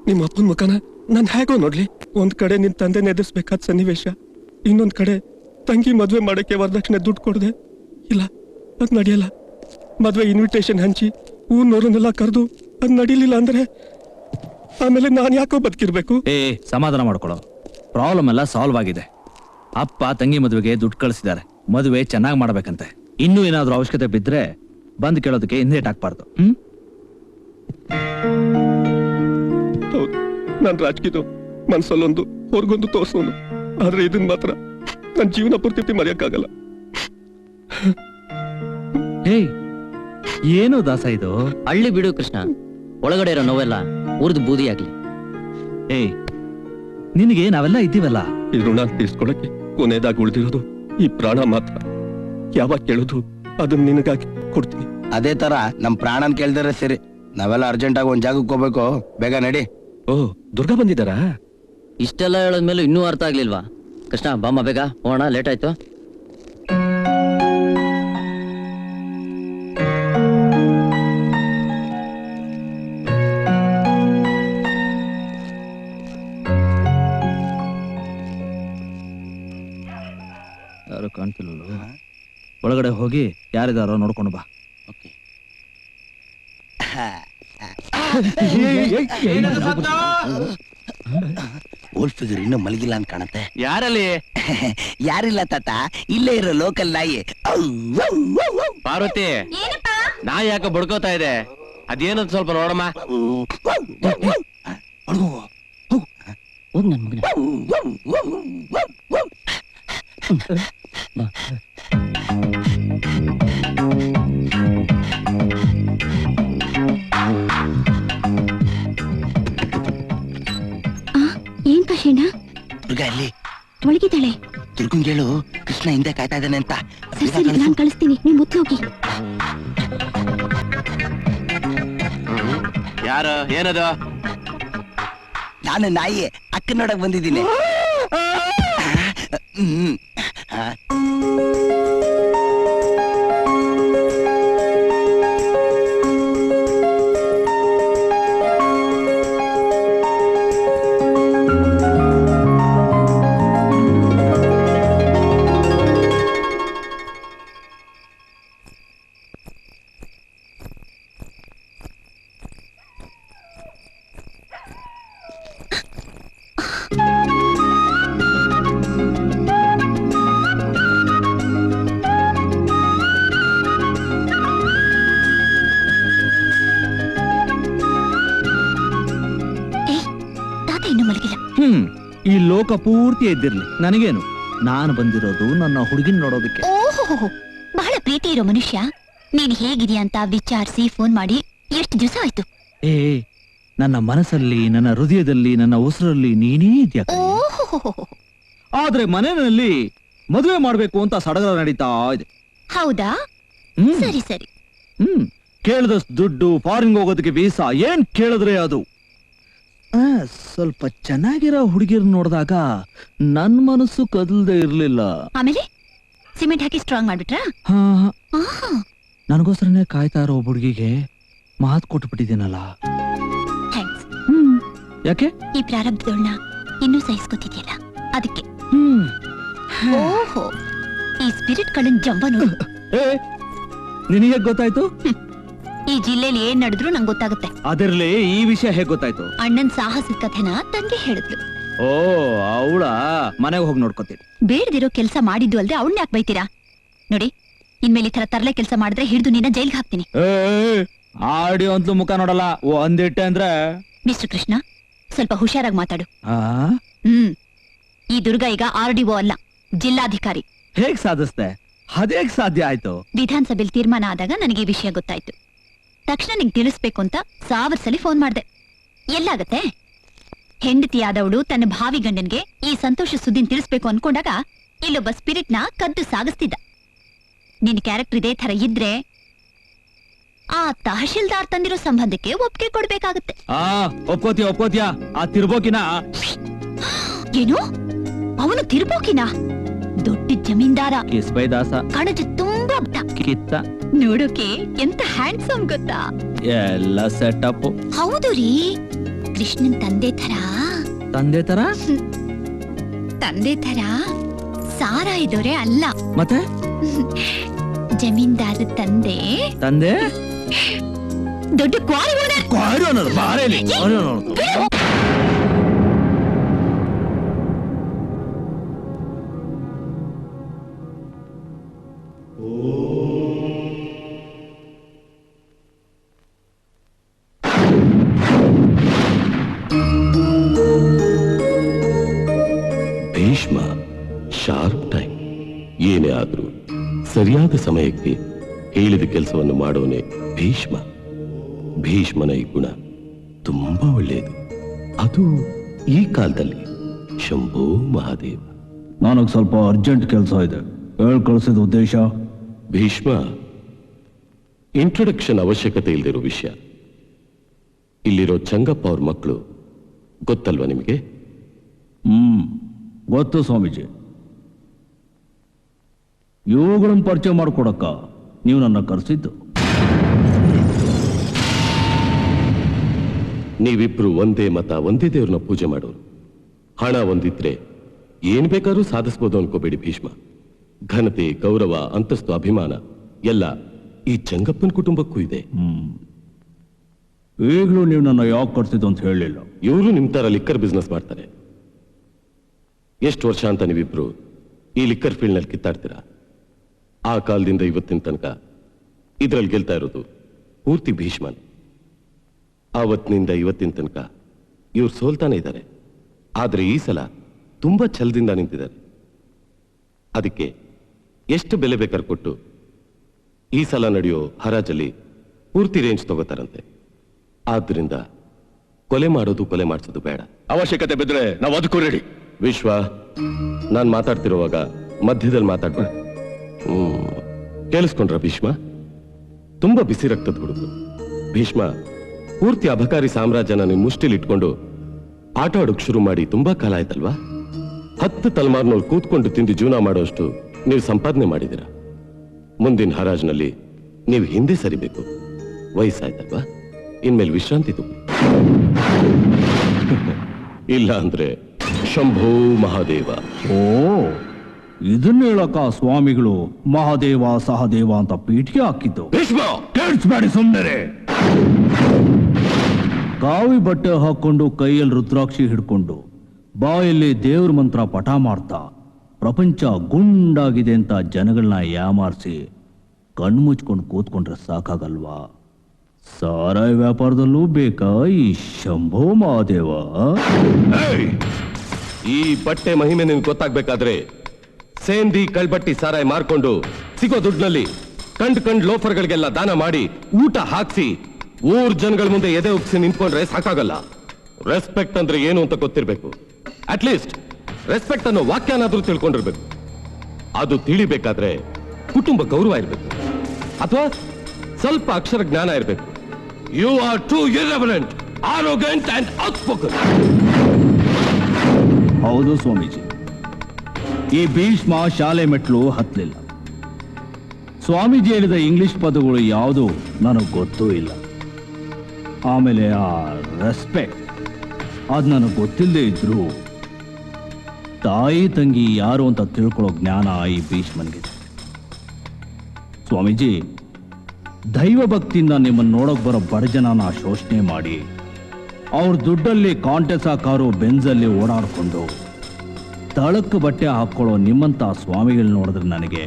ನಿಮ್ಮ ಅಪ್ಪನ ಮುಖನ ನಾನು ಹೇಗೋ ನೋಡ್ಲಿ. ಒಂದ್ ಕಡೆ ನಿನ್ ತಂದೆ ಎದುರಿಸ್ಬೇಕಾದ ಸನ್ನಿವೇಶ, ಇನ್ನೊಂದ್ ಕಡೆ ತಂಗಿ ಮದ್ವೆ ಮಾಡಕ್ಕೆ ವರದಕ್ಷಿಣೆ ದುಡ್ಡು ಕೊಡದೆ. ಇಲ್ಲ, ಅದ್ ನಡೆಯಲ್ಲ. ಮದ್ವೆ ಇನ್ವಿಟೇಷನ್ ಹಂಚಿ ಊರ್ನವ್ರನ್ನೆಲ್ಲ ಕರೆದು ಅದ್ ನಡೀಲಿಲ್ಲ ಅಂದ್ರೆ ಆಮೇಲೆ ನಾನ್ ಯಾಕೋ ಬದುಕಿರ್ಬೇಕು? ಸಮಾಧಾನ ಮಾಡ್ಕೊಳ್ಳೋ, ಪ್ರಾಬ್ಲಮ್ ಎಲ್ಲ ಸಾಲ್ವ್ ಆಗಿದೆ. ಅಪ್ಪ ತಂಗಿ ಮದುವೆಗೆ ದುಡ್ಡು ಕಳಿಸಿದ್ದಾರೆ. ಮದುವೆ ಚೆನ್ನಾಗಿ ಮಾಡ್ಬೇಕಂತೆ. ಇನ್ನೂ ಏನಾದ್ರೂ ಅವಶ್ಯಕತೆ ಬಿದ್ರೆ ಬಂದ್ ಕೇಳೋದಕ್ಕೆ ಹಿಂದೇಟ್ ಹಾಕ್ಬಾರ್ದು. ಹೌದು, ನಾನ್ ರಾಜಕೀಯ ಮನ್ಸಲ್ಲೊಂದು ಹೊರಗೊಂದು ತೋರ್ಸೋನು. ಆದ್ರೆ ಇದನ್ ಮಾತ್ರ ನನ್ ಜೀವನ ಪೂರ್ತಿ ಮರೆಯಕ್ಕಾಗಲ್ಲ. ಏನು ದಾಸ ಇದು? ಹಳ್ಳಿ ಬಿಡು ಕೃಷ್ಣ, ಒಳಗಡೆ ಇರೋ ನೋವೆಲ್ಲ ಉರಿದು ಬೂದಿ ಆಗ್ಲಿ. ನಿನಗೆ ನಾವೆಲ್ಲ ಇದ್ದೀವಲ್ಲ. ಈ ಋಣ ತೀರ್ಸ್ಕೊಳಕ್ಕೆ ಕೊನೆದಾಗಿ ಉಳಿದಿರೋದು ಈ ಪ್ರಾಣ ಮಾತ್ರ. ಯಾವಾಗ ಕೇಳೋದು ಅದನ್ನ ನಿನಗಾಗಿ ಕೊಡ್ತೀನಿ. ಅದೇ ತರ ನಮ್ ಪ್ರಾಣನ್ ಕೇಳ್ದರೆ ಸರಿ. ನಾವೆಲ್ಲ ಅರ್ಜೆಂಟ್ ಆಗಿ ಒಂದ್ ಜಾಗಕ್ಕೆ ಹೋಗ್ಬೇಕು, ಬೇಗ ನಡಿ. ಓ, ದುರ್ಗಾ ಬಂದಿದ್ದಾರಾ? ಇಷ್ಟೆಲ್ಲ ಹೇಳದ್ಮೇಲೆ ಇನ್ನೂ ಅರ್ಥ ಆಗ್ಲಿಲ್ವಾ? ಕೃಷ್ಣ ಬಾಮ್ಮ, ಬೇಗ ಹೋಗೋಣ, ಲೇಟ್ ಆಯ್ತು. ಯಾರು ಕಾಣ್ತಿಲ್ವಲ್ಲ? ಒಳಗಡೆ ಹೋಗಿ ಯಾರಿದಾರೋ ನೋಡ್ಕೊಂಡು ಬಾ. ಓಲ್ಡ್ ಫಿಗರ್ ಇನ್ನೂ ಮಲಗಿಲ್ಲ ಅಂತ ಕಾಣತ್ತೆ. ಯಾರಲ್ಲಿ? ಯಾರಿಲ್ಲ ತಾತ, ಇಲ್ಲೇ ಇರೋ ಲೋಕಲ್ ನಾಯಿ. ಪಾರ್ವತಿ, ನಾಯಿ ಯಾಕೆ ಬಡ್ಕೋತಾ ಇದೆ? ಅದೇನಂತ ಸ್ವಲ್ಪ ನೋಡಮ್ಮ. ಹೋಗ್ ನನ್ ಮಗನ. ಏನ್ ಕಷೇಣ? ದುರ್ಗಾ ಇಲ್ಲಿ ಒಳಗಿದ್ದಾಳೆ. ದುರ್ಗಂಗೇಳು ಕೃಷ್ಣ ಹಿಂದೆ ಕಾಯ್ತಾ ಇದ್ದಾನೆ ಅಂತ. ಸರಿ, ನಾನ್ ಕಳಿಸ್ತೀನಿ, ನೀವ್ ಮುತ್ತು ಹೋಗಿ. ಯಾರು? ಏನದು? ನಾನು ನಾಯಿ ಅಕ್ಕ ನೋಡಕ್ ಬಂದಿದ್ದೀನಿ. ಈ ಲೋಕ ಪೂರ್ತಿ ಎದ್ದಿರ್ಲಿ, ನನಗೇನು. ನಾನು ಬಂದಿರೋದು ನನ್ನ ಹುಡುಗಿನ ನೋಡೋದಕ್ಕೆ. ಓಹೋ, ಬಹಳ ಪ್ರೀತಿ ಇರೋ ಮನುಷ್ಯ. ನೀನ್ ಹೇಗಿದೀಯ ಅಂತ ವಿಚಾರಿಸಿ ಫೋನ್ ಮಾಡಿ ಎಷ್ಟು ದಿವಸ ಆಯ್ತು? ನನ್ನ ಮನಸ್ಸಲ್ಲಿ, ನನ್ನ ಹೃದಯದಲ್ಲಿ, ನನ್ನ ಉಸಿರಲ್ಲಿ ನೀನೇ ಇದೆಯಾ. ಆದ್ರೆ ಮನೆಯಲ್ಲಿ ಮದುವೆ ಮಾಡ್ಬೇಕು ಅಂತ ಸಡಗರ ನಡೀತಾ ಇದೆ. ಹೌದಾ? ಸರಿ ಸರಿ. ಕೇಳಿದಷ್ಟು ದುಡ್ಡು, ಫಾರಿನ್ ಹೋಗೋದಕ್ಕೆ ವೀಸಾ, ಏನ್ ಕೇಳಿದ್ರೆ ಅದು. ಸ್ವಲ್ಪ ಚೆನ್ನಾಗಿರೋ ಹುಡುಗಿರ್ ನೋಡಿದಾಗ ನನ್ ಮನಸ್ಸು ಕದಲ್ದೇ ಇರ್ಲಿಲ್ಲ. ಆಮೇಲೆ ಸಿಮೆಂಟ್ ಹಾಕಿ ಸ್ಟ್ರಾಂಗ್ ಮಾಡ್ಬಿಟ್ರಾ? ನನಗೋಸ್ಕರನೇ ಕಾಯ್ತಾ ಇರೋ ಹುಡುಗಿಗೆ ಮಾತು ಕೊಟ್ಬಿಟ್ಟಿದ್ದೀನಲ್ಲ. ಥ್ಯಾಂಕ್ಸ್. ಯಾಕೆ? ಈ ಪ್ರಾರಬ್ಧಗಳನ್ನ ಇನ್ನೂ ಸಹಿಸ್ಕೊತಿದ್ಯಲ್ಲ, ಅದಕ್ಕೆ. ಓಹೋ, ಈ ಸ್ಪಿರಿಟ್ ಗಳನ್ನ ಜಂಬ ನೋಡು. ನಿನಗೆ ಗೊತ್ತಾಯ್ತು? ಈ ಜಿಲ್ಲೆಲಿ ಏನ್ ನಡೆದ್ರು ನಂಗೆ ಗೊತ್ತಾಗುತ್ತೆ. ಅದರಲ್ಲಿ ಈ ವಿಷಯ ಹೇಗ್ ಗೊತ್ತಾಯ್ತು? ಅಣ್ಣನ್ ಸಾಹಸದ ಕಥೆನ ತಂಗಿ ಹೇಳಿದ್ಲು. ಓ, ಅವಳ ಮನೆಗೆ ಹೋಗಿ ನೋಡ್ಕೊತೀನಿ. ಬೇಡದಿರೋ ಕೆಲಸ ಮಾಡಿದ್ದು ಅಲ್ದೆ ಅವಳನ್ನ ಯಾಕೆ ಬೈತೀರಾ? ನೋಡಿ, ಇನ್ಮೇಲೆ ಈ ತರ ತರಲೆ ಕೆಲಸ ಮಾಡಿದ್ರೆ ಹಿಡಿದು ನಿನ್ನ ಜೈಲ್ಗೆ ಹಾಕ್ತೀನಿ. ಆಡಿಯೋ ಅಂತೂ ಮುಖ ನೋಡಲ್ಲ, ಒಂದಿಟ್ಟೆ ಅಂದ್ರೆ. ಮಿಸ್ಟರ್ ಕೃಷ್ಣ, ಸ್ವಲ್ಪ ಹುಷಾರಾಗಿ ಮಾತಾಡು. ಆ? ಈ ದುರ್ಗ ಈಗ RDO ಅಲ್ಲ, ಜಿಲ್ಲಾಧಿಕಾರಿ. ಹೇಗ್ ಸಾಧಿಸ್ತೆ? ಅದೇಗ್ ಸಾಧ್ಯ ಆಯ್ತು? ವಿಧಾನಸಭೆಯಲ್ಲಿ ತೀರ್ಮಾನ ಆದಾಗ ನನಗೆ ಈ ವಿಷಯ ಗೊತ್ತಾಯ್ತು. ತಕ್ಷಣ ನಿಂಗೆ ತಿಳಿಸ್ಬೇಕು ಅಂತ 1000 ಸಲ ಫೋನ್ ಮಾಡ್ದೆ. ಎಲ್ಲಾಗತ್ತೆ? ಹೆಂಡತಿಯಾದವಳು ತನ್ನ ಭಾವಿ ಗಂಡನ್ಗೆ ಈ ಸಂತೋಷ ಸುದ್ದಿನ ತಿಳಿಸ್ಬೇಕು ಅನ್ಕೊಂಡಾಗ ಇಲ್ಲೊಬ್ಬ ಸ್ಪಿರಿಟ್ನ ಕದ್ದು ಸಾಗಿಸ್ತಿದ್ದ. ನಿನ್ ಕ್ಯಾರೆಕ್ಟರ್ ಇದೇ ತರ ಇದ್ರೆ ಆ ತಹಶೀಲ್ದಾರ್ ತಂದಿರೋ ಸಂಬಂಧಕ್ಕೆ ಒಪ್ಪಿಗೆ ಕೊಡ್ಬೇಕಾಗತ್ತೆ. ಒಪ್ಕೋತಿಯಾ? ಆ ತಿರ್ಬೋಕಿನ ಏನು? ಅವನು ತಿರ್ಬೋಕಿನ? ದೊಡ್ಡ ಜಮೀನ್ದಾರ, ಕಿಸ್ಬೈದಾಸ, ಕಣಜ ತುಂಬಾ ಕಿತ್ತ, ನೋಡೋಕೆ ಎಂತ ಹ್ಯಾಂಡ್ಸಮ್ ಗೊತ್ತಾ? ಎಲ್ಲ ಸೆಟಪ್. ಹೌದು ರೀ, ಕೃಷ್ಣನ್ ತಂದೆ ತರ ಸಾರಾಯಿದೋರೆ ಅಲ್ಲ, ಮತ್ತೆ ಜಮೀನ್ದಾರ ತಂದೆ ದೊಡ್ಡ quarry owner. Bhishma sharp time. ಏನೇ ಆದ್ರೂ ಸರಿಯಾದ ಸಮಯಕ್ಕೆ ಹೇಳಿದ ಕೆಲಸವನ್ನು ಮಾಡೋನೆ ಭೀಷ್ಮ. ಭೀಷ್ಮನ ಈ ಗುಣ ತುಂಬಾ ಒಳ್ಳೆಯದು, ಅದು ಈ ಕಾಲದಲ್ಲಿ. ಶಂಭೋ ಮಹಾದೇವ. ನನಗ್ ಸ್ವಲ್ಪ ಅರ್ಜೆಂಟ್ ಕೆಲಸ ಇದೆ, ಕಳಿಸಿದ ಉದ್ದೇಶ? ಭೀಷ್ಮ, ಇಂಟ್ರೊಡಕ್ಷನ್ ಅವಶ್ಯಕತೆ ಇಲ್ದಿರೋ ವಿಷಯ. ಇಲ್ಲಿರೋ ಚಂಗಪ್ಪ ಅವ್ರ ಮಕ್ಕಳು ಗೊತ್ತಲ್ವಾ ನಿಮಗೆ? ಗೊತ್ತು ಸ್ವಾಮೀಜಿ. ಇವುಗಳನ್ನ ಪರಿಚಯ ಮಾಡ್ಕೊಡಕ್ಕ ನೀವು ನನ್ನ ಕರೆಸಿದ್ದು? ನೀವಿಬ್ರು ಒಂದೇ ಮತ, ಒಂದೇ ದೇವ್ರನ್ನ ಪೂಜೆ ಮಾಡೋರು. ಹಣ ಒಂದಿದ್ರೆ ಏನ್ ಬೇಕಾದ್ರೂ ಸಾಧಿಸ್ಬೋದು ಅನ್ಕೋಬೇಡಿ ಭೀಷ್ಮ. ಘನತೆ, ಗೌರವ, ಅಂತಸ್ತು, ಅಭಿಮಾನ ಎಲ್ಲ ಈ ಚಂಗಪ್ಪನ ಕುಟುಂಬಕ್ಕೂ ಇದೆ. ಈಗಲೂ ನೀವು ನನ್ನ ಯಾಕೆ ಕರ್ಸಿದ್ದು ಅಂತ ಹೇಳಲಿಲ್ಲ. ಇವರು ನಿಮ್ ತರ ಲಿಕ್ಕರ್ ಬಿಸ್ನೆಸ್ ಮಾಡ್ತಾರೆ. ಎಷ್ಟು ವರ್ಷ ಅಂತ ನೀವಿಬ್ರು ಈ ಲಿಕ್ಕರ್ ಫೀಲ್ಡ್ ನಲ್ಲಿ ಕಿತ್ತಾಡ್ತೀರಾ? ಆ ಕಾಲದಿಂದ ಇವತ್ತಿನ ತನಕ ಇದ್ರಲ್ಲಿ ಗೆಲ್ತಾ ಇರೋದು ಪೂರ್ತಿ ಭೀಷ್ಮನ್. ಆವತ್ತಿನಿಂದ ಇವತ್ತಿನ ತನಕ ಇವ್ರು ಸೋಲ್ತಾನೆ ಇದ್ದಾರೆ. ಆದ್ರೆ ಈ ಸಲ ತುಂಬಾ ಛಲದಿಂದ ನಿಂತಿದ್ದಾರೆ. ಅದಕ್ಕೆ ಎಷ್ಟು ಬೆಲೆ ಬೇಕಾದ್ರೆ ಕೊಟ್ಟು ಈ ಸಲ ನಡೆಯೋ ಹರಾಜಲ್ಲಿ ಪೂರ್ತಿ ರೇಂಜ್ ತಗೋತಾರಂತೆ. ಆದ್ರಿಂದ ಕೊಲೆ ಮಾಡೋದು, ಕೊಲೆ ಮಾಡಿಸೋದು ಬೇಡ. ಅವಶ್ಯಕತೆ ಬಿದ್ರೆ ನಾವು ಅದಕ್ಕೂ ರೆಡಿ. ವಿಶ್ವ, ನಾನ್ ಮಾತಾಡ್ತಿರುವಾಗ ಮಧ್ಯದಲ್ಲಿ ಮಾತಾಡ್ಬೇಡ. ಕೇಳಿಸ್ಕೊಂಡ್ರ ಭೀಷ್ಮ? ತುಂಬಾ ಬಿಸಿ ರಕ್ತದ ಹುಡುಗರು. ಭೀಷ್ಮ ಪೂರ್ತಿ ಅಬಕಾರಿ ಸಾಮ್ರಾಜ್ಯನ ನಿಮ್ ಮುಷ್ಟಿಲಿ ಇಟ್ಕೊಂಡು ಆಟ ಆಡೋಕ್ ಶುರು ಮಾಡಿ ತುಂಬಾ ಕಾಲ ಆಯ್ತಲ್ವಾ? 10 ತಲೆಮಾರಿನವ್ರು ಕೂತ್ಕೊಂಡು ತಿಂದು ಜೀವನ ಮಾಡೋಷ್ಟು ನೀವು ಸಂಪಾದನೆ ಮಾಡಿದಿರ. ಮುಂದಿನ ಹರಾಜ್ನಲ್ಲಿ ನೀವು ಹಿಂದೆ ಸರಿಬೇಕು. ವಯಸ್ಸಾಯ್ತಲ್ವಾ? ಇನ್ಮೇಲೆ ವಿಶ್ರಾಂತಿ ತಗೋ. ಇಲ್ಲ ಅಂದ್ರೆ ಶಂಭೋ ಮಹಾದೇವ. ಓ, ಇದನ್ನ ಹೇಳಕ ಸ್ವಾಮಿಗಳು ಮಹಾದೇವ ಸಹದೇವ ಅಂತ ಪೀಠಿಗೆ ಹಾಕಿದ್ದು. ಕೇಳಿಸ್ಬೇಡಿ ಸುಮ್ಮನೆ. ಕಾವಿ ಬಟ್ಟೆ ಹಾಕೊಂಡು ಕೈಯಲ್ಲಿ ರುದ್ರಾಕ್ಷಿ ಹಿಡ್ಕೊಂಡು ಬಾಯಲ್ಲಿ ದೇವ್ರ ಮಂತ್ರ ಪಠ ಮಾಡ್ತಾ ಪ್ರಪಂಚ ಗುಂಡಾಗಿದೆ ಅಂತ ಜನಗಳನ್ನ ಯಾಮಾರಿಸಿ ಕಣ್ಮುಚ್ಕೊಂಡು ಕೂತ್ಕೊಂಡ್ರೆ ಸಾಕಾಗಲ್ವಾ? ಸಾರಾಯಿ ವ್ಯಾಪಾರದಲ್ಲೂ ಬೇಕಾ ಈ ಶಂಭೋ ಮಹಾದೇವ? ಈ ಬಟ್ಟೆ ಮಹಿಮೆ ನಿನ್ಗೆ ಗೊತ್ತಾಗ್ಬೇಕಾದ್ರೆ ಸೇಂದಿ ಕಳ್ಬಟ್ಟಿ ಸಾರಾಯಿ ಮಾರ್ಕೊಂಡು ಸಿಗೋ ದುಡ್ಡಿನಲ್ಲಿ ಕಂಡ್ ಲೋಫರ್ಗಳಿಗೆಲ್ಲ ದಾನ ಮಾಡಿ ಊಟ ಹಾಕ್ಸಿ ಊರ್ ಜನಗಳ ಮುಂದೆ ಎದೆ ಉಪ್ಸಿ ನಿಂತ್ಕೊಂಡ್ರೆ ಸಾಕಾಗಲ್ಲ. ರೆಸ್ಪೆಕ್ಟ್ ಅಂದ್ರೆ ಏನು ಅಂತ ಗೊತ್ತಿರ್ಬೇಕು. ಅಟ್ಲೀಸ್ಟ್ ರೆಸ್ಪೆಕ್ಟ್ ಅನ್ನೋ ವಾಕ್ಯನಾದ್ರೂ ತಿಳ್ಕೊಂಡಿರ್ಬೇಕು. ಅದು ತಿಳಿಬೇಕಾದ್ರೆ ಕುಟುಂಬ ಗೌರವ ಇರ್ಬೇಕು, ಅಥವಾ ಸ್ವಲ್ಪ ಅಕ್ಷರ ಜ್ಞಾನ ಇರ್ಬೇಕು. You are too irreverent, arrogant and outspoken. ಹೌದು ಸ್ವಾಮೀಜಿ, ಈ ಭೀಷ್ಮ ಶಾಲೆ ಮೆಟ್ಲು ಹತ್ತಲಿಲ್ಲ. ಸ್ವಾಮೀಜಿ ಹೇಳಿದ ಇಂಗ್ಲಿಷ್ ಪದಗಳು ಯಾವುದು ನನಗೆ ಗೊತ್ತೂ ಇಲ್ಲ. ಆಮೇಲೆ ಆ ರೆಸ್ಪೆಕ್ಟ್ ಅದು ನನಗೆ ಗೊತ್ತಿಲ್ಲದೆ ಇದ್ರು ತಾಯಿ ತಂಗಿ ಯಾರು ಅಂತ ತಿಳ್ಕೊಳ್ಳೋ ಜ್ಞಾನ ಈ ಭೀಷ್ಮನ್ಗಿದೆ. ಸ್ವಾಮೀಜಿ, ದೈವ ಭಕ್ತಿಯಿಂದ ನಿಮ್ಮನ್ನು ನೋಡೋಕೆ ಬರೋ ಬಡಜನನ ಶೋಷಣೆ ಮಾಡಿ ಅವ್ರ ದುಡ್ಡಲ್ಲಿ ಕಾಂಟೆಸ ಕಾರು ಬೆಂಜಲ್ಲಿ ಓಡಾಡ್ಕೊಂಡು ತಳಕ್ಕೆ ಬಟ್ಟೆ ಹಾಕ್ಕೊಳ್ಳೋ ನಿಮ್ಮಂತ ಸ್ವಾಮಿಗಳು ನೋಡಿದ್ರೆ ನನಗೆ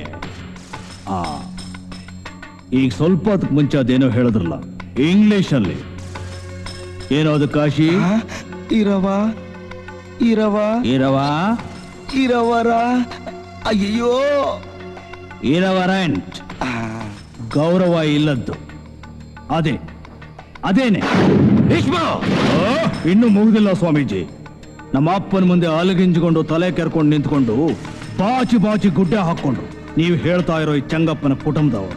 ಈಗ ಸ್ವಲ್ಪ ಹೊತ್ತಿಗೆ ಮುಂಚೆ ಅದೇನೋ ಹೇಳಿದ್ರಲ್ಲ ಇಂಗ್ಲಿಷ್ ಅಲ್ಲಿ ಏನೋ ಅದು ಕಾಶಿ ಇರವ ಇರವ ಇರವ ಇರವರ ಅಯ್ಯೋ ಇರವರೆಂಟ್ ಗೌರವ ಇಲ್ಲದ್ದು ಅದೇನೆ ಇನ್ನು ಮುಗಿದಿಲ್ಲ ಸ್ವಾಮೀಜಿ. ನಮ್ಮ ಅಪ್ಪನ ಮುಂದೆ ಅಲಗಿಂಜಿಕೊಂಡು ತಲೆ ಕೆರ್ಕೊಂಡು ನಿಂತ್ಕೊಂಡು ಬಾಚಿ ಗುಡ್ಡೆ ಹಾಕೊಂಡು ನೀವು ಹೇಳ್ತಾ ಇರೋ ಈ ಚಂಗಪ್ಪನ ಕುಟುಂಬದವರು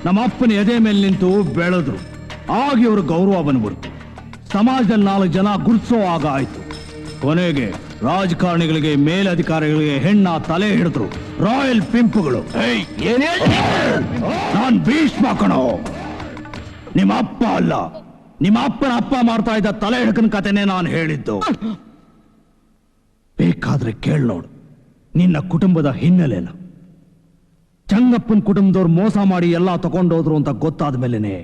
ನಮ್ಮ ಅಪ್ಪನ ಎದೆ ಮೇಲೆ ನಿಂತು ಬೆಳೆದ್ರು. ಆಗ ಇವರು ಗೌರವ ಬಂದ್ಬಿಡ್ತು. ಸಮಾಜದಲ್ಲಿ 4 ಜನ ಗುರ್ಸೋ ಆಗ ಆಯ್ತು. ಕೊನೆಗೆ ರಾಜಕಾರಣಿಗಳಿಗೆ ಮೇಲಧಿಕಾರಿಗಳಿಗೆ ಹೆಣ್ಣ ತಲೆ ಹಿಡಿದ್ರು ರಾಯಲ್ ಪಿಂಪುಗಳು. ನಾನ್ ಭೀಷ್ಮ ಕಣೋ, ನಿಮ್ಮ ಅಪ್ಪ ಅಲ್ಲ. ನಿಮ್ಮ ಅಪ್ಪನ ಅಪ್ಪ ಮಾಡ್ತಾ ಇದ್ದ ತಲೆ ಹಿಡ್ಕನ್ ಕತೆನೆ ನಾನು ಹೇಳಿದ್ದು. ಬೇಕಾದ್ರೆ ಕೇಳ್ ನೋಡು ನಿನ್ನ ಕುಟುಂಬದ ಹಿನ್ನೆಲೆನ. ಚಂಗಪ್ಪನ ಕುಟುಂಬದವ್ರು ಮೋಸ ಮಾಡಿ ಎಲ್ಲ ತಗೊಂಡೋದ್ರು ಅಂತ ಗೊತ್ತಾದ ಮೇಲೆನೆ